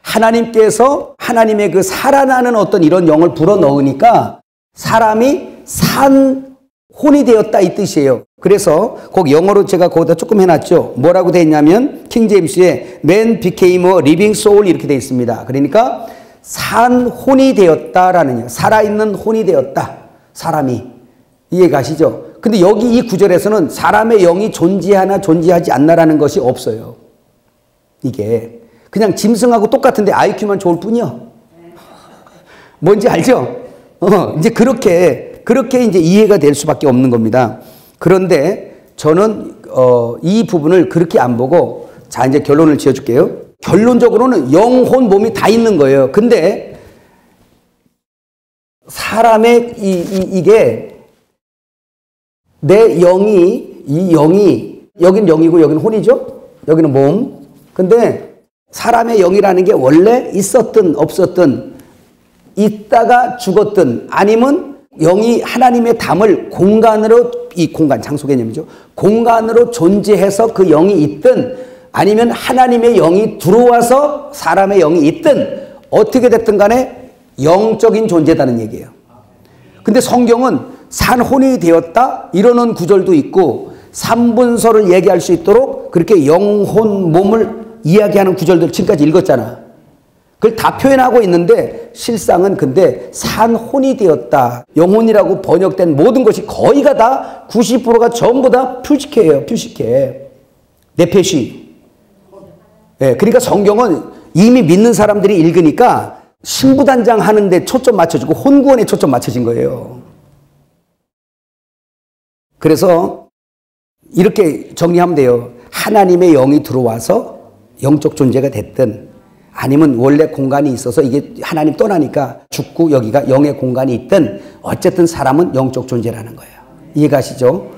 하나님께서 하나님의 그 살아나는 어떤 이런 영을 불어넣으니까 사람이 산 혼이 되었다 이 뜻이에요. 그래서 거기 영어로 제가 거기다 조금 해놨죠. 뭐라고 돼 있냐면 킹제임스에 Man became a living soul 이렇게 돼 있습니다. 그러니까 산 혼이 되었다라는, 살아있는 혼이 되었다. 사람이. 이해가시죠? 근데 여기 이 구절에서는 사람의 영이 존재하나 존재하지 않나라는 것이 없어요. 이게 그냥 짐승하고 똑같은데 IQ만 좋을 뿐이요. 뭔지 알죠? 이제 그렇게 이제 이해가 될 수밖에 없는 겁니다. 그런데 저는 이 부분을 그렇게 안 보고, 자, 이제 결론을 지어줄게요. 결론적으로는 영혼 몸이 다 있는 거예요. 근데 사람의 이게 내 영이, 이 영이, 여긴 영이고 여기는 혼이죠? 여기는 몸. 근데 사람의 영이라는 게 원래 있었든 없었든, 있다가 죽었든, 아니면 영이 하나님의 담을 공간으로, 이 공간, 장소 개념이죠. 공간으로 존재해서 그 영이 있든, 아니면 하나님의 영이 들어와서 사람의 영이 있든, 어떻게 됐든 간에 영적인 존재다는 얘기예요. 근데 성경은 산혼이 되었다 이러는 구절도 있고, 삼분서를 얘기할 수 있도록 그렇게 영혼 몸을 이야기하는 구절들 지금까지 읽었잖아. 그걸 다 표현하고 있는데 실상은 근데 산혼이 되었다, 영혼이라고 번역된 모든 것이 거의가 다 90%가 전부 다 퓨식해요. 퓨식해. 네페시. 예, 그러니까 성경은 이미 믿는 사람들이 읽으니까 신부단장 하는데 초점 맞춰주고 혼구원에 초점 맞춰진 거예요. 그래서 이렇게 정리하면 돼요. 하나님의 영이 들어와서 영적 존재가 됐든, 아니면 원래 공간이 있어서 이게 하나님 떠나니까 죽고 여기가 영의 공간이 있든, 어쨌든 사람은 영적 존재라는 거예요. 이해가시죠?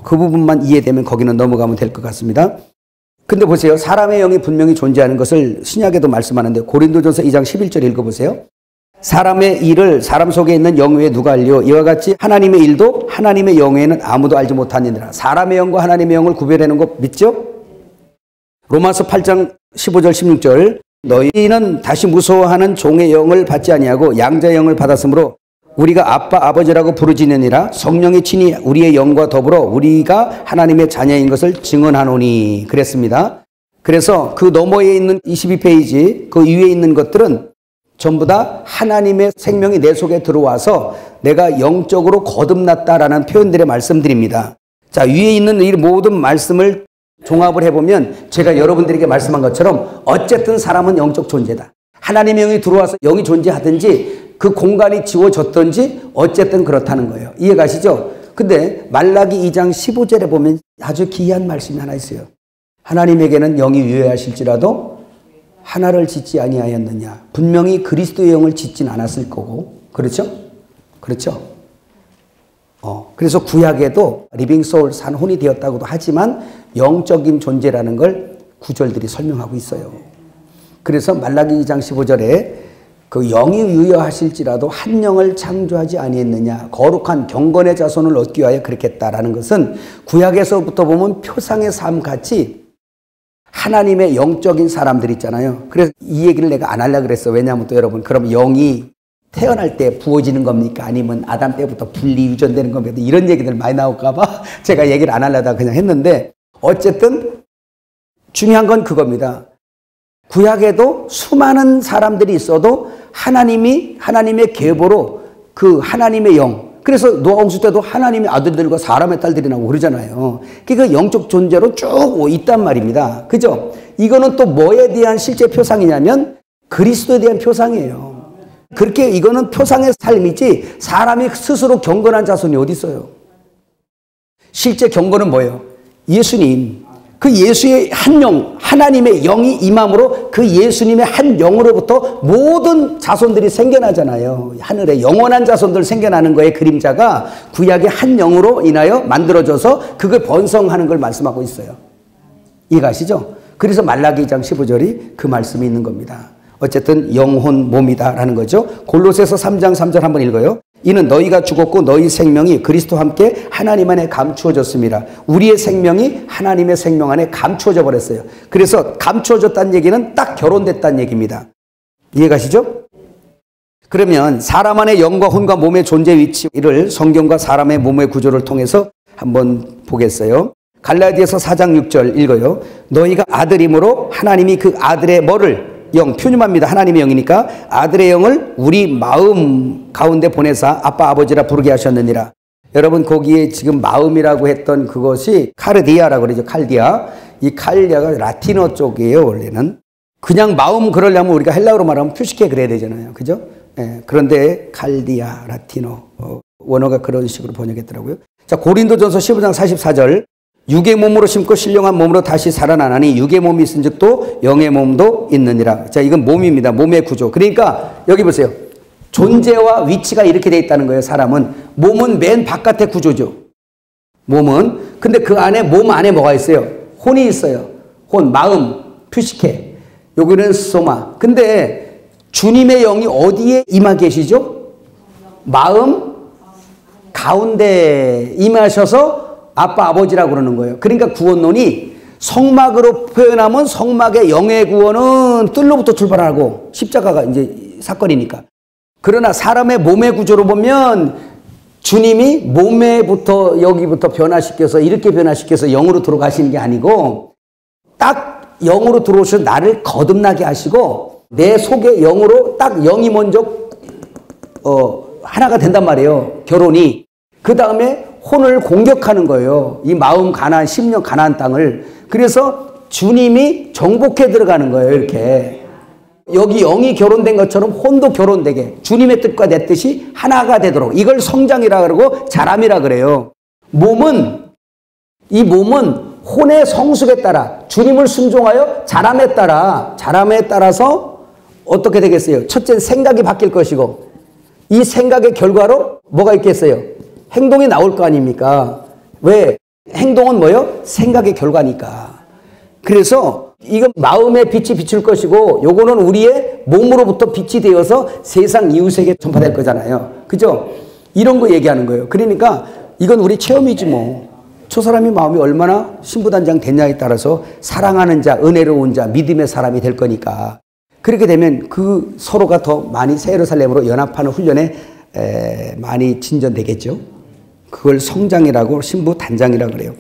그 부분만 이해되면 거기는 넘어가면 될 것 같습니다. 근데 보세요. 사람의 영이 분명히 존재하는 것을 신약에도 말씀하는데, 고린도전서 2장 11절 읽어보세요. 사람의 일을 사람 속에 있는 영 외에 누가 알려? 이와 같이 하나님의 일도 하나님의 영 외에는 아무도 알지 못하니라. 사람의 영과 하나님의 영을 구별하는 거 믿죠? 로마서 8장 15절 16절 너희는 다시 무서워하는 종의 영을 받지 아니하고 양자의 영을 받았으므로 우리가 아빠 아버지라고 부르짖느니라. 성령이 친히 우리의 영과 더불어 우리가 하나님의 자녀인 것을 증언하노니 그랬습니다. 그래서 그 너머에 있는 22페이지 그 위에 있는 것들은 전부 다 하나님의 생명이 내 속에 들어와서 내가 영적으로 거듭났다라는 표현들의 말씀드립니다. 자, 위에 있는 이 모든 말씀을 종합을 해보면 제가 여러분들에게 말씀한 것처럼 어쨌든 사람은 영적 존재다. 하나님의 영이 들어와서 영이 존재하든지 그 공간이 지워졌든지 어쨌든 그렇다는 거예요. 이해가시죠? 근데 말라기 2장 15절에 보면 아주 기이한 말씀이 하나 있어요. 하나님에게는 영이 유효하실지라도 하나를 짓지 아니하였느냐. 분명히 그리스도의 영을 짓진 않았을 거고, 그렇죠? 그렇죠? 그래서 구약에도 리빙 소울, 산혼이 되었다고도 하지만 영적인 존재라는 걸 구절들이 설명하고 있어요. 그래서 말라기 2장 15절에 그 영이 유효하실지라도 한 영을 창조하지 아니했느냐. 거룩한 경건의 자손을 얻기 위하여 그렇게 했다라는 것은 구약에서부터 보면 표상의 삶 같이 하나님의 영적인 사람들 있잖아요. 그래서 이 얘기를 내가 안 하려고 그랬어. 왜냐하면 또 여러분, 그럼 영이 태어날 때 부어지는 겁니까? 아니면 아담 때부터 분리 유전되는 겁니까? 이런 얘기들 많이 나올까봐 제가 얘기를 안 하려다가 그냥 했는데, 어쨌든 중요한 건 그겁니다. 구약에도 수많은 사람들이 있어도 하나님의 계보로 그 하나님의 영, 그래서 노아 홍수 때도 하나님의 아들들과 사람의 딸들이 나오고 그러잖아요. 그러니까 영적 존재로 쭉 있단 말입니다. 그죠? 이거는 또 뭐에 대한 실제 표상이냐면 그리스도에 대한 표상이에요. 그렇게 이거는 표상의 삶이지 사람이 스스로 경건한 자손이 어디 있어요? 실제 경고는 뭐예요? 예수님. 그 예수의 한 영, 하나님의 영이 임함으로 그 예수님의 한 영으로부터 모든 자손들이 생겨나잖아요. 하늘에 영원한 자손들 생겨나는 거에 그림자가 구약의 한 영으로 인하여 만들어져서 그걸 번성하는 걸 말씀하고 있어요. 이해가시죠? 그래서 말라기 2장 15절이 그 말씀이 있는 겁니다. 어쨌든 영혼 몸이다라는 거죠. 골로새서 3장 3절 한번 읽어요. 이는 너희가 죽었고 너희 생명이 그리스도와 함께 하나님 안에 감추어졌습니다. 우리의 생명이 하나님의 생명 안에 감추어져 버렸어요. 그래서 감추어졌다는 얘기는 딱 결혼됐다는 얘기입니다. 이해가시죠? 그러면 사람 안에 영과 혼과 몸의 존재 위치를 성경과 사람의 몸의 구조를 통해서 한번 보겠어요. 갈라디아서 4장 6절 읽어요. 너희가 아들이므로 하나님이 그 아들의 뭐를? 영, 표념합니다. 하나님의 영이니까 아들의 영을 우리 마음 가운데 보내사 아빠 아버지라 부르게 하셨느니라. 여러분 거기에 지금 마음이라고 했던 그것이 카르디아라고 그러죠. 칼디아. 이 칼디아가 라틴어 쪽이에요. 원래는. 그냥 마음 그러려면 우리가 헬라어로 말하면 퓨시케 그래야 되잖아요. 그죠? 예, 그런데 칼디아, 라틴어. 원어가 그런 식으로 번역했더라고요. 자, 고린도전서 15장 44절. 육의 몸으로 심고 신령한 몸으로 다시 살아나나니 육의 몸이 있은즉 또 영의 몸도 있느니라. 자, 이건 몸입니다. 몸의 구조. 그러니까 여기 보세요. 존재와 위치가 이렇게 돼 있다는 거예요. 사람은. 몸은 맨 바깥의 구조죠. 몸은. 근데 그 안에 몸 안에 뭐가 있어요? 혼이 있어요. 혼, 마음, 퓨시케. 여기는 소마. 근데 주님의 영이 어디에 임하 계시죠? 마음 가운데 임하셔서 아빠 아버지라고 그러는 거예요. 그러니까 구원론이 성막으로 표현하면 성막의 영의 구원은 뜰로부터 출발하고 십자가가 이제 사건이니까. 그러나 사람의 몸의 구조로 보면 주님이 몸에부터 여기부터 변화시켜서 이렇게 변화시켜서 영으로 들어가시는 게 아니고 딱 영으로 들어오셔서 나를 거듭나게 하시고 내 속에 영으로 딱 영이 먼저 하나가 된단 말이에요. 결혼이. 그 다음에 혼을 공격하는 거예요. 이 마음 가난, 심령 가난 땅을. 그래서 주님이 정복해 들어가는 거예요. 이렇게. 여기 영이 결혼된 것처럼 혼도 결혼되게 주님의 뜻과 내 뜻이 하나가 되도록. 이걸 성장이라 그러고 자람이라 그래요. 이 몸은 혼의 성숙에 따라 주님을 순종하여 자람에 따라서 어떻게 되겠어요? 첫째 생각이 바뀔 것이고 이 생각의 결과로 뭐가 있겠어요? 행동이 나올 거 아닙니까? 왜? 행동은 뭐예요? 생각의 결과니까. 그래서 이건 마음의 빛이 비출 것이고 요거는 우리의 몸으로부터 빛이 되어서 세상 이웃에게 전파될 거잖아요. 그죠? 이런 거 얘기하는 거예요. 그러니까 이건 우리 체험이지 뭐. 저 사람이 마음이 얼마나 신부단장 됐냐에 따라서 사랑하는 자, 은혜로운 자, 믿음의 사람이 될 거니까. 그렇게 되면 그 서로가 더 많이 새 예루살렘으로 연합하는 훈련에 많이 진전되겠죠. 그걸 성장이라고 신부 단장이라고 그래요.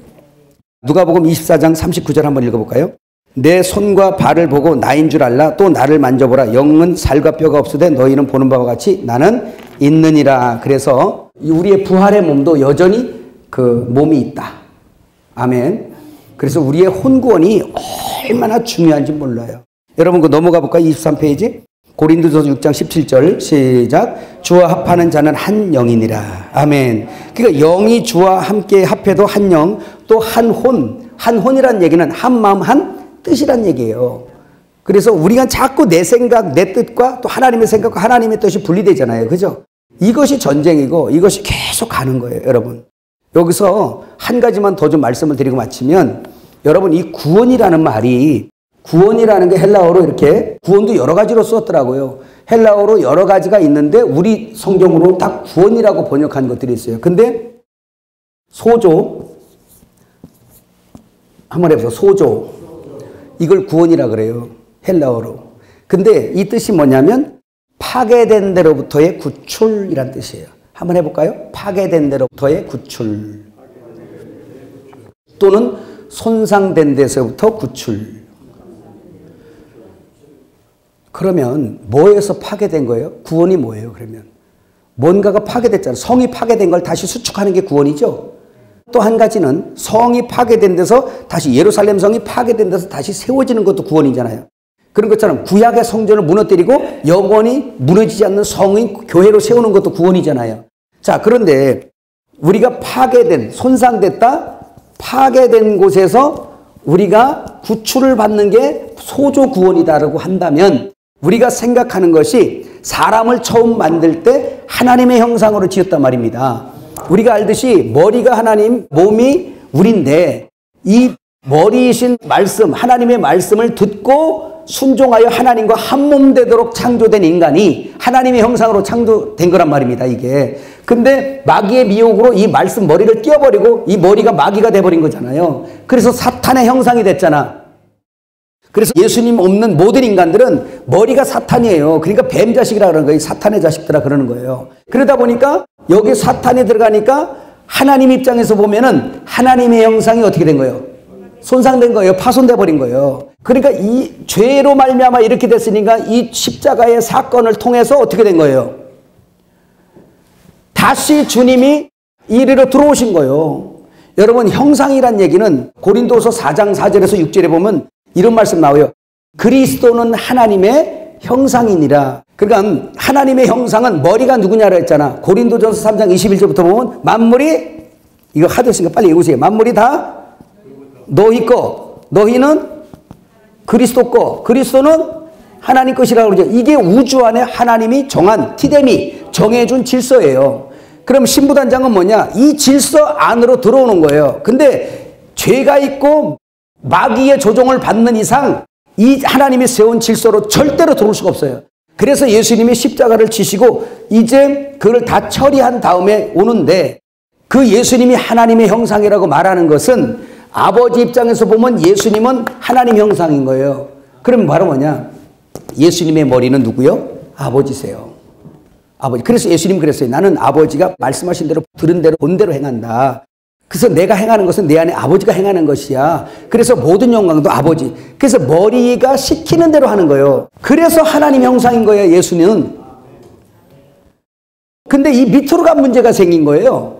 누가복음 24장 39절 한번 읽어볼까요? 내 손과 발을 보고 나인 줄 알라. 또 나를 만져보라. 영은 살과 뼈가 없으되 너희는 보는 바와 같이 나는 있느니라. 그래서 우리의 부활의 몸도 여전히 그 몸이 있다. 아멘. 그래서 우리의 혼구원이 얼마나 중요한지 몰라요. 여러분 그 넘어가 볼까요? 23페이지. 고린도전서 6장 17절 시작. 주와 합하는 자는 한 영이니라. 아멘. 그러니까 영이 주와 함께 합해도 한 영, 또 한 혼. 한 혼이란 얘기는 한 마음 한 뜻이란 얘기예요. 그래서 우리가 자꾸 내 생각, 내 뜻과 또 하나님의 생각과 하나님의 뜻이 분리되잖아요. 그죠? 이것이 전쟁이고 이것이 계속 가는 거예요. 여러분. 여기서 한 가지만 더 좀 말씀을 드리고 마치면 여러분 이 구원이라는 말이 구원이라는 게 헬라어로 이렇게 구원도 여러 가지로 썼더라고요. 헬라어로 여러 가지가 있는데 우리 성경으로 딱 구원이라고 번역한 것들이 있어요. 근데 소조 한번 해보세요. 소조 이걸 구원이라 그래요. 헬라어로. 근데 이 뜻이 뭐냐면 파괴된 데로부터의 구출이란 뜻이에요. 한번 해볼까요? 파괴된 데로부터의 구출 또는 손상된 데서부터 구출. 그러면 뭐에서 파괴된 거예요? 구원이 뭐예요? 그러면 뭔가가 파괴됐잖아요. 성이 파괴된 걸 다시 수축하는 게 구원이죠. 또 한 가지는 성이 파괴된 데서 다시 예루살렘 성이 파괴된 데서 다시 세워지는 것도 구원이잖아요. 그런 것처럼 구약의 성전을 무너뜨리고 영원히 무너지지 않는 성의 교회로 세우는 것도 구원이잖아요. 자, 그런데 우리가 파괴된, 손상됐다, 파괴된 곳에서 우리가 구출을 받는 게 소조 구원이다라고 한다면 우리가 생각하는 것이 사람을 처음 만들 때 하나님의 형상으로 지었단 말입니다. 우리가 알듯이 머리가 하나님, 몸이 우리인데 이 머리이신 말씀, 하나님의 말씀을 듣고 순종하여 하나님과 한 몸 되도록 창조된 인간이 하나님의 형상으로 창조된 거란 말입니다, 이게. 근데 마귀의 미혹으로 이 말씀 머리를 띄어버리고 이 머리가 마귀가 돼버린 거잖아요. 그래서 사탄의 형상이 됐잖아. 그래서 예수님 없는 모든 인간들은 머리가 사탄이에요. 그러니까 뱀 자식이라 그러는 거예요. 사탄의 자식들아 그러는 거예요. 그러다 보니까 여기 사탄이 들어가니까 하나님 입장에서 보면은 하나님의 형상이 어떻게 된 거예요? 손상된 거예요. 파손돼 버린 거예요. 그러니까 이 죄로 말미암아 이렇게 됐으니까 이 십자가의 사건을 통해서 어떻게 된 거예요? 다시 주님이 이리로 들어오신 거예요. 여러분, 형상이란 얘기는 고린도서 4장 4절에서 6절에 보면 이런 말씀 나와요. 그리스도는 하나님의 형상이니라. 그러니까 하나님의 형상은 머리가 누구냐라 했잖아. 고린도전서 3장 21절부터 보면 만물이, 이거 하도 있으니까 빨리 읽으세요. 만물이 다 너희 거, 너희는 그리스도 거, 그리스도는 하나님 것이라고 그러죠. 이게 우주 안에 하나님이 정한, 티데미, 정해준 질서예요. 그럼 신부단장은 뭐냐? 이 질서 안으로 들어오는 거예요. 근데 죄가 있고 마귀의 조종을 받는 이상 이 하나님이 세운 질서로 절대로 들어올 수가 없어요. 그래서 예수님이 십자가를 지시고 이제 그걸 다 처리한 다음에 오는데 그 예수님이 하나님의 형상이라고 말하는 것은 아버지 입장에서 보면 예수님은 하나님 형상인 거예요. 그럼 바로 뭐냐? 예수님의 머리는 누구요? 아버지세요. 아버지. 그래서 예수님 그랬어요. 나는 아버지가 말씀하신 대로 들은 대로 본 대로 행한다. 그래서 내가 행하는 것은 내 안에 아버지가 행하는 것이야. 그래서 모든 영광도 아버지. 그래서 머리가 시키는 대로 하는 거예요. 그래서 하나님 형상인 거예요, 예수는. 근데 이 밑으로 간 문제가 생긴 거예요.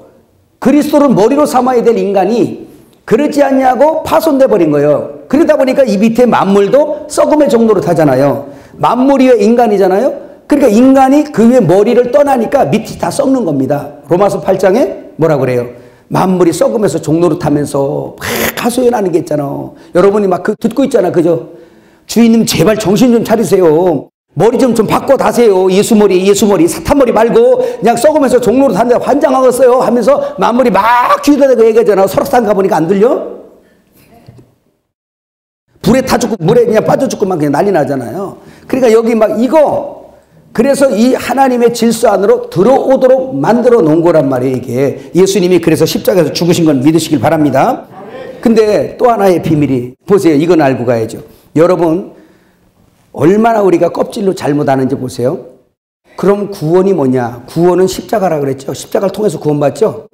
그리스도를 머리로 삼아야 될 인간이 그러지 않냐고 파손돼 버린 거예요. 그러다 보니까 이 밑에 만물도 썩음의 정도로 타잖아요. 만물이 왜 인간이잖아요. 그러니까 인간이 그 위에 머리를 떠나니까 밑이 다 썩는 겁니다. 로마서 8장에 뭐라 그래요? 만물이 썩으면서 종로를 타면서 막 하소연하는 게 있잖아. 여러분이 막 듣고 있잖아, 그죠? 주인님 제발 정신 좀 차리세요. 머리 좀 바꿔 다세요. 예수머리, 사탄머리 말고 그냥 썩으면서 종로로 타는데 환장하겠어요 하면서 만물이 막 뒤돌아대고 얘기하잖아. 설악산 가보니까 안 들려? 불에 타 죽고 물에 그냥 빠져 죽고 막 그냥 난리 나잖아요. 그러니까 여기 막 이거 그래서 이 하나님의 질서 안으로 들어오도록 만들어 놓은 거란 말이에요, 이게. 예수님이 그래서 십자가에서 죽으신 건 믿으시길 바랍니다. 근데 또 하나의 비밀이, 보세요. 이건 알고 가야죠. 여러분, 얼마나 우리가 껍질로 잘못 아는지 보세요. 그럼 구원이 뭐냐? 구원은 십자가라 그랬죠. 십자가를 통해서 구원받죠.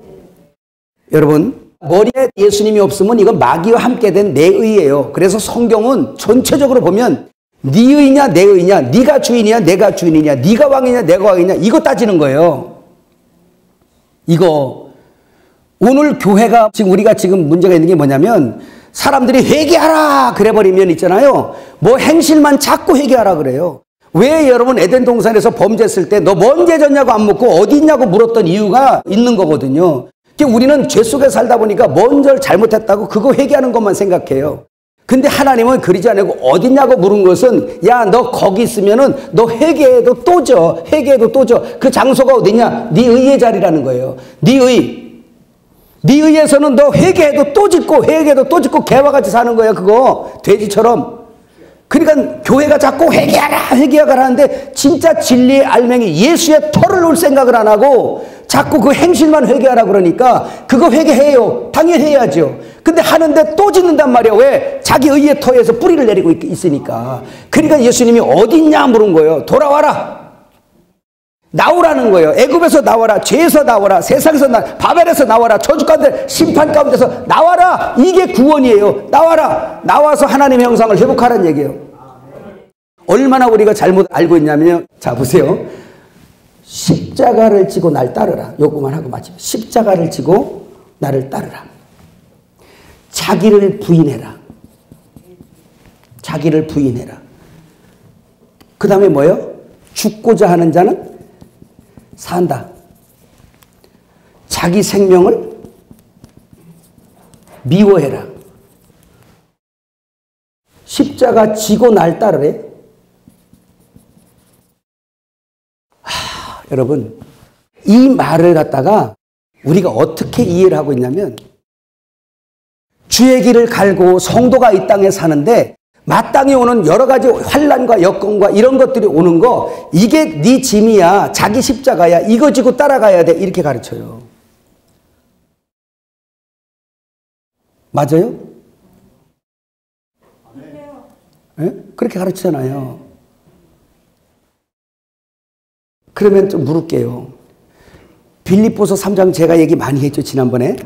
여러분, 머리에 예수님이 없으면 이건 마귀와 함께 된 내 의예요. 그래서 성경은 전체적으로 보면 네 의냐 내 의냐, 네가 주인이냐 내가 주인이냐, 네가 왕이냐 내가 왕이냐 이거 따지는 거예요. 이거 오늘 교회가 지금 우리가 지금 문제가 있는 게 뭐냐면 사람들이 회개하라 그래버리면 있잖아요. 뭐 행실만 자꾸 회개하라 그래요. 왜 여러분 에덴 동산에서 범죄했을 때 너 뭔 죄 졌냐고 안 묻고 어디 있냐고 물었던 이유가 있는 거거든요. 우리는 죄 속에 살다 보니까 뭔 잘못했다고 그거 회개하는 것만 생각해요. 근데 하나님은 그러지 않고 어디냐고 물은 것은 야, 너 거기 있으면은 너 회개해도 또 져. 회개해도 또 져. 그 장소가 어디냐? 네 의의 자리라는 거예요. 네 의. 네 의에서는 너 회개해도 또 짓고 회개해도 또 짓고 개와 같이 사는 거야, 그거. 돼지처럼. 그러니까 교회가 자꾸 회개하라 하는데 진짜 진리의 알맹이 예수의 털을 놓을 생각을 안 하고 자꾸 그 행실만 회개하라 그러니까 그거 회개해요. 당연히 해야죠. 근데 하는데 또 짓는단 말이야. 왜? 자기 의의 터에서 뿌리를 내리고 있으니까. 그러니까 예수님이 어디 있냐 물은 거예요. 돌아와라. 나오라는 거예요. 애굽에서 나와라. 죄에서 나와라. 세상에서 바벨에서 나와라. 저주 가운데 심판 가운데서 나와라. 이게 구원이에요. 나와라. 나와서 하나님의 형상을 회복하라는 얘기예요. 얼마나 우리가 잘못 알고 있냐면요. 자, 보세요. 십자가를 지고 날 따르라. 요거만 하고 마치면. 십자가를 지고 나를 따르라. 자기를 부인해라. 자기를 부인해라. 그 다음에 뭐예요? 죽고자 하는 자는 산다. 자기 생명을 미워해라. 십자가 지고 날 따르래. 여러분, 이 말을 갖다가 우리가 어떻게 이해를 하고 있냐면, 주의 길을 갈고 성도가 이 땅에 사는데 마땅히 오는 여러 가지 환난과 여건과 이런 것들이 오는 거, 이게 네 짐이야, 자기 십자가야, 이거 지고 따라가야 돼, 이렇게 가르쳐요. 맞아요? 네? 그렇게 가르치잖아요. 그러면 좀 물을게요. 빌립보서 3장 제가 얘기 많이 했죠, 지난번에.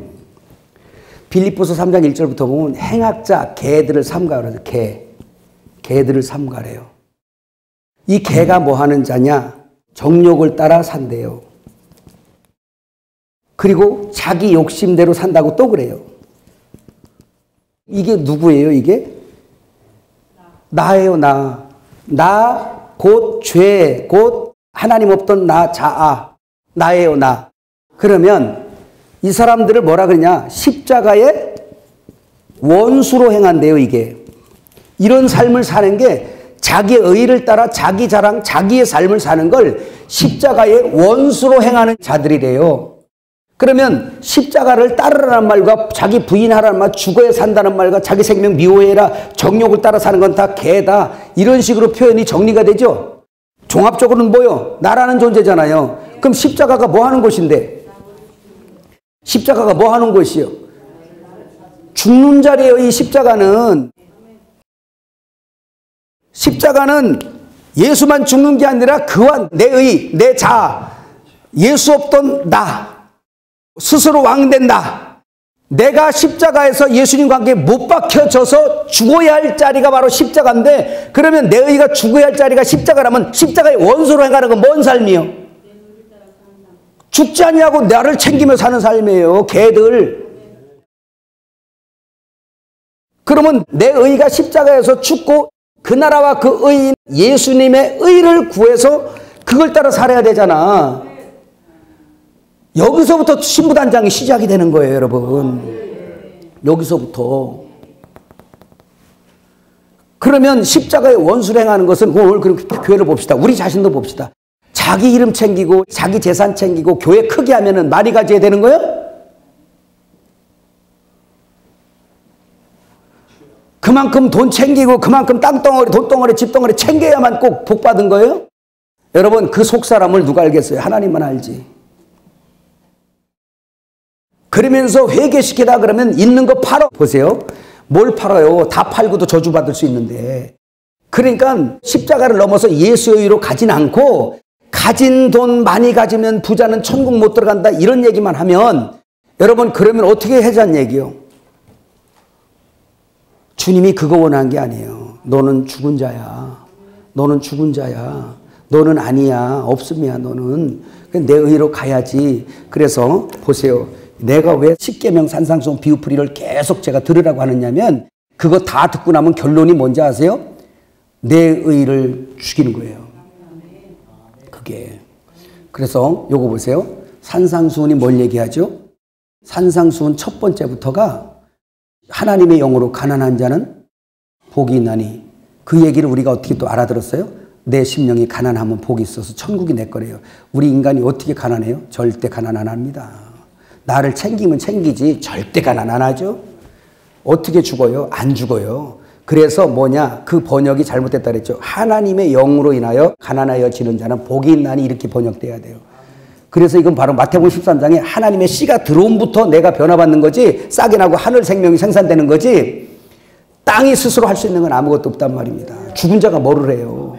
빌립보서 3장 1절부터 보면 행악자 개들을 삼가라. 개들을 삼가래요. 이 개가 뭐 하는 자냐? 정욕을 따라 산대요. 그리고 자기 욕심대로 산다고 또 그래요. 이게 누구예요, 이게? 나예요, 나. 나 곧 죄, 곧 하나님 없던 나 자아. 나예요, 나. 그러면 이 사람들을 뭐라 그러냐? 십자가의 원수로 행한대요, 이게. 이런 삶을 사는 게 자기의 의를 따라 자기 자랑, 자기의 삶을 사는 걸 십자가의 원수로 행하는 자들이래요. 그러면 십자가를 따르라는 말과 자기 부인하라는 말, 죽어야 산다는 말과 자기 생명 미워해라, 정욕을 따라 사는 건 다 개다. 이런 식으로 표현이 정리가 되죠. 종합적으로는 뭐요? 나라는 존재잖아요. 그럼 십자가가 뭐 하는 곳인데? 십자가가 뭐 하는 곳이요? 죽는 자리예요, 이 십자가는. 십자가는 예수만 죽는 게 아니라 그와 내 의, 내 자아, 예수 없던 나, 스스로 왕된 나, 내가 십자가에서 예수님과 함께 못 박혀져서 죽어야 할 자리가 바로 십자가인데, 그러면 내 의가 죽어야 할 자리가 십자가라면 십자가의 원수로 행하는 건 뭔 삶이요? 죽지 아니하고 나를 챙기며 사는 삶이에요, 개들. 그러면 내 의가 십자가에서 죽고 그 나라와 그 의인 예수님의 의를 구해서 그걸 따라 살아야 되잖아. 여기서부터 신부단장이 시작이 되는 거예요, 여러분. 여기서부터. 그러면 십자가의 원수를 행하는 것은 오늘 그럼 교회를 봅시다. 우리 자신도 봅시다. 자기 이름 챙기고 자기 재산 챙기고 교회 크게 하면은 많이 가져야 되는 거예요? 그만큼 돈 챙기고 그만큼 땅덩어리, 돈덩어리, 집덩어리 챙겨야만 꼭 복 받은 거예요? 여러분, 그 속사람을 누가 알겠어요? 하나님만 알지. 그러면서 회개시키다 그러면 있는 거 팔아. 보세요. 뭘 팔아요? 다 팔고도 저주받을 수 있는데. 그러니까 십자가를 넘어서 예수의 의로 가진 않고 가진 돈 많이 가지면 부자는 천국 못 들어간다, 이런 얘기만 하면 여러분, 그러면 어떻게 하자는 얘기요? 주님이 그거 원한 게 아니에요. 너는 죽은 자야. 너는 죽은 자야. 너는 아니야. 없음이야. 너는 내 의로 가야지. 그래서 보세요. 내가 왜 십계명 산상수훈 비유풀이를 계속 제가 들으라고 하느냐면, 그거 다 듣고 나면 결론이 뭔지 아세요? 내 의를 죽이는 거예요. 그게. 그래서 요거 보세요. 산상수훈이 뭘 얘기하죠? 산상수훈 첫 번째부터가 하나님의 영으로 가난한 자는 복이 있나니, 그 얘기를 우리가 어떻게 또 알아들었어요? 내 심령이 가난하면 복이 있어서 천국이 내 거래요. 우리 인간이 어떻게 가난해요? 절대 가난 안 합니다. 나를 챙기면 챙기지 절대 가난 안 하죠. 어떻게 죽어요? 안 죽어요. 그래서 뭐냐? 그 번역이 잘못됐다 그랬죠. 하나님의 영으로 인하여 가난하여지는 자는 복이 있나니, 이렇게 번역돼야 돼요. 그래서 이건 바로 마태복음 13장에 하나님의 씨가 들어옴부터 내가 변화받는 거지, 싹이 나고 하늘 생명이 생산되는 거지, 땅이 스스로 할 수 있는 건 아무것도 없단 말입니다. 죽은 자가 뭐를 해요?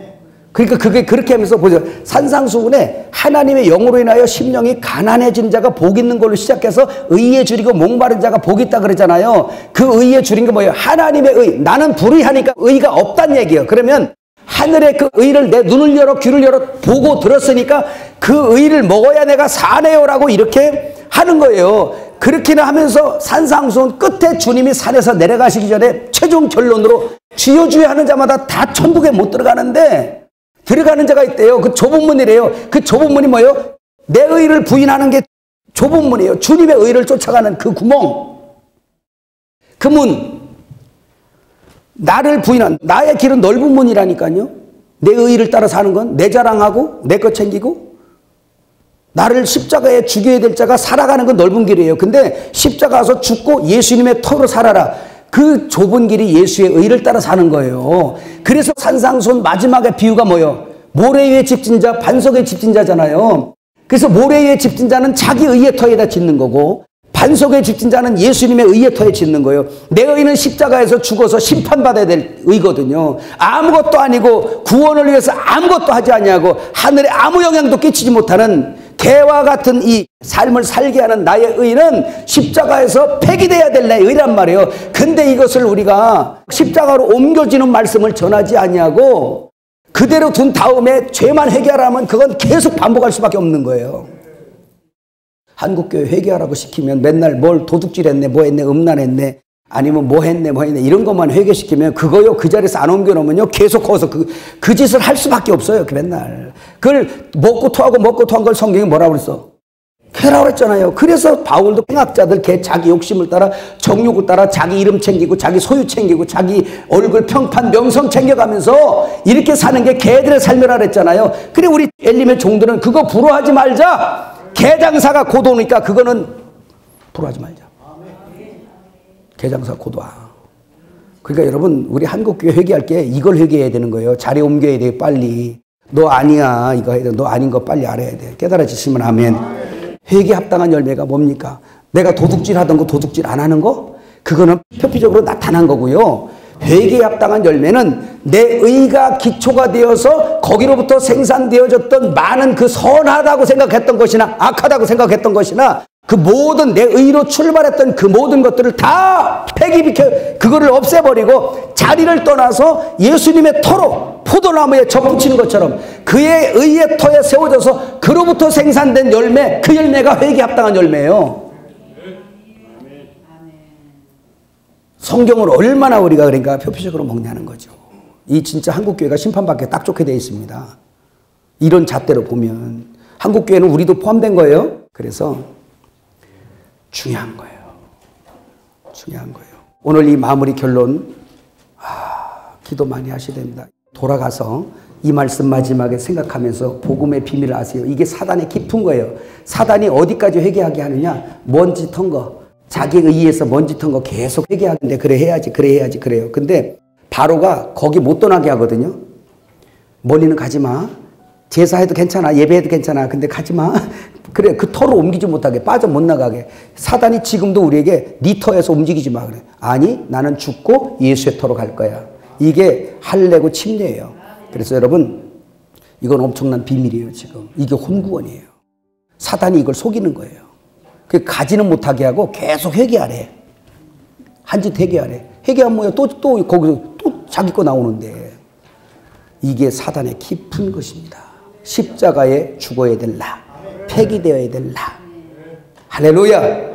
그러니까 그게 그렇게 하면서 보세요. 산상수훈에 하나님의 영으로 인하여 심령이 가난해진 자가 복 있는 걸로 시작해서 의에 줄이고 목마른 자가 복 있다 그러잖아요. 그 의에 줄인 게 뭐예요? 하나님의 의. 나는 불의하니까 의가 없단 얘기예요. 그러면 하늘의 그 의를 내 눈을 열어 귀를 열어 보고 들었으니까 그 의를 먹어야 내가 사네요라고 이렇게 하는 거예요. 그렇게는 하면서 산상수훈 끝에 주님이 산에서 내려가시기 전에 최종 결론으로 주여 주여 하는 자마다 다 천국에 못 들어가는데 들어가는 자가 있대요. 그 좁은 문이래요. 그 좁은 문이 뭐예요? 내 의를 부인하는 게 좁은 문이에요. 주님의 의를 쫓아가는 그 구멍, 그 문. 나를 부인한 나의 길은 넓은 문이라니까요. 내 의를 따라 사는 건 내 자랑하고 내 것 챙기고 나를 십자가에 죽여야 될 자가 살아가는 건 넓은 길이에요. 근데 십자가 가서 죽고 예수님의 터로 살아라. 그 좁은 길이 예수의 의를 따라 사는 거예요. 그래서 산상수훈 마지막에 비유가 뭐예요? 모래 위에 집 진 자, 반석에 집 진 자잖아요. 그래서 모래 위에 집 진 자는 자기 의의 터에다 짓는 거고 반석에 집 진 자는 예수님의 의의 터에 짓는 거예요. 내 의는 십자가에서 죽어서 심판받아야 될 의거든요. 아무것도 아니고 구원을 위해서 아무것도 하지 않냐고 하늘에 아무 영향도 끼치지 못하는 개와 같은 이 삶을 살게 하는 나의 의는 십자가에서 폐기돼야 될 내 의란 말이에요. 근데 이것을 우리가 십자가로 옮겨지는 말씀을 전하지 않냐고 그대로 둔 다음에 죄만 회개하라면 그건 계속 반복할 수밖에 없는 거예요. 한국교회 회개하라고 시키면 맨날 뭘 도둑질했네, 뭐 했네, 음란했네, 아니면 뭐 했네, 뭐 했네 이런 것만 회개시키면 그거요 그 자리에서 안 옮겨놓으면요 계속 거기서 그 짓을 할 수밖에 없어요. 그 맨날 그걸 먹고 토한 걸 성경이 뭐라고 그랬어? 개라고 그랬잖아요. 그래서 바울도 행악자들 개 자기 욕심을 따라 정욕을 따라 자기 이름 챙기고 자기 소유 챙기고 자기 얼굴 평판 명성 챙겨가면서 이렇게 사는 게 개들의 삶이라 그랬잖아요. 그래 우리 엘림의 종들은 그거 부러워하지 말자. 개장사가 곧 오니까 그거는 부러워하지 말자. 개장사가 곧 와. 그러니까 여러분 우리 한국교회 회개할 게 이걸 회개해야 되는 거예요. 자리 옮겨야 돼 빨리. 너 아니야 이거 해야 돼. 너 아닌 거 빨리 알아야 돼. 깨달아지시면 아멘. 회개 합당한 열매가 뭡니까? 내가 도둑질 하던 거 도둑질 안 하는 거? 그거는 표피적으로 나타난 거고요. 회개에 합당한 열매는 내 의가 기초가 되어서 거기로부터 생산되어졌던 많은 그 선하다고 생각했던 것이나 악하다고 생각했던 것이나 그 모든 내 의로 출발했던 그 모든 것들을 다 폐기비켜 그거를 없애버리고 자리를 떠나서 예수님의 터로 포도나무에 접붙이는 것처럼 그의 의의 터에 세워져서 그로부터 생산된 열매, 그 열매가 회개에 합당한 열매예요. 성경을 얼마나 우리가 그러니까 표피적으로 먹냐는 거죠. 이 진짜 한국교회가 심판받기에 딱 좋게 되어 있습니다. 이런 잣대로 보면 한국교회는 우리도 포함된 거예요. 그래서 중요한 거예요. 중요한 거예요. 오늘 이 마무리 결론 기도 많이 하셔야 됩니다. 돌아가서 이 말씀 마지막에 생각하면서 복음의 비밀을 아세요. 이게 사단의 깊은 거예요. 사단이 어디까지 회개하게 하느냐. 먼지 턴 거. 자기 의의에서 먼지 턴 거 계속 회개하는데 그래 해야지 그래요. 근데 바로가 거기 못 떠나게 하거든요. 멀리는 가지 마. 제사해도 괜찮아. 예배해도 괜찮아. 근데 가지 마. 그래 그 터로 옮기지 못하게 빠져 못 나가게. 사단이 지금도 우리에게 네 터에서 움직이지 마 그래. 아니 나는 죽고 예수의 터로 갈 거야. 이게 할례고 침례예요. 그래서 여러분 이건 엄청난 비밀이에요. 지금 이게 혼구원이에요. 사단이 이걸 속이는 거예요. 그 가지는 못하게 하고 계속 회개하래. 한 짓 회개하래. 회개하면 뭐야 또 거기서 또 자기 거 나오는데 이게 사단의 깊은 것입니다. 십자가에 죽어야 될 나, 폐기되어야 될 나. 할렐루야.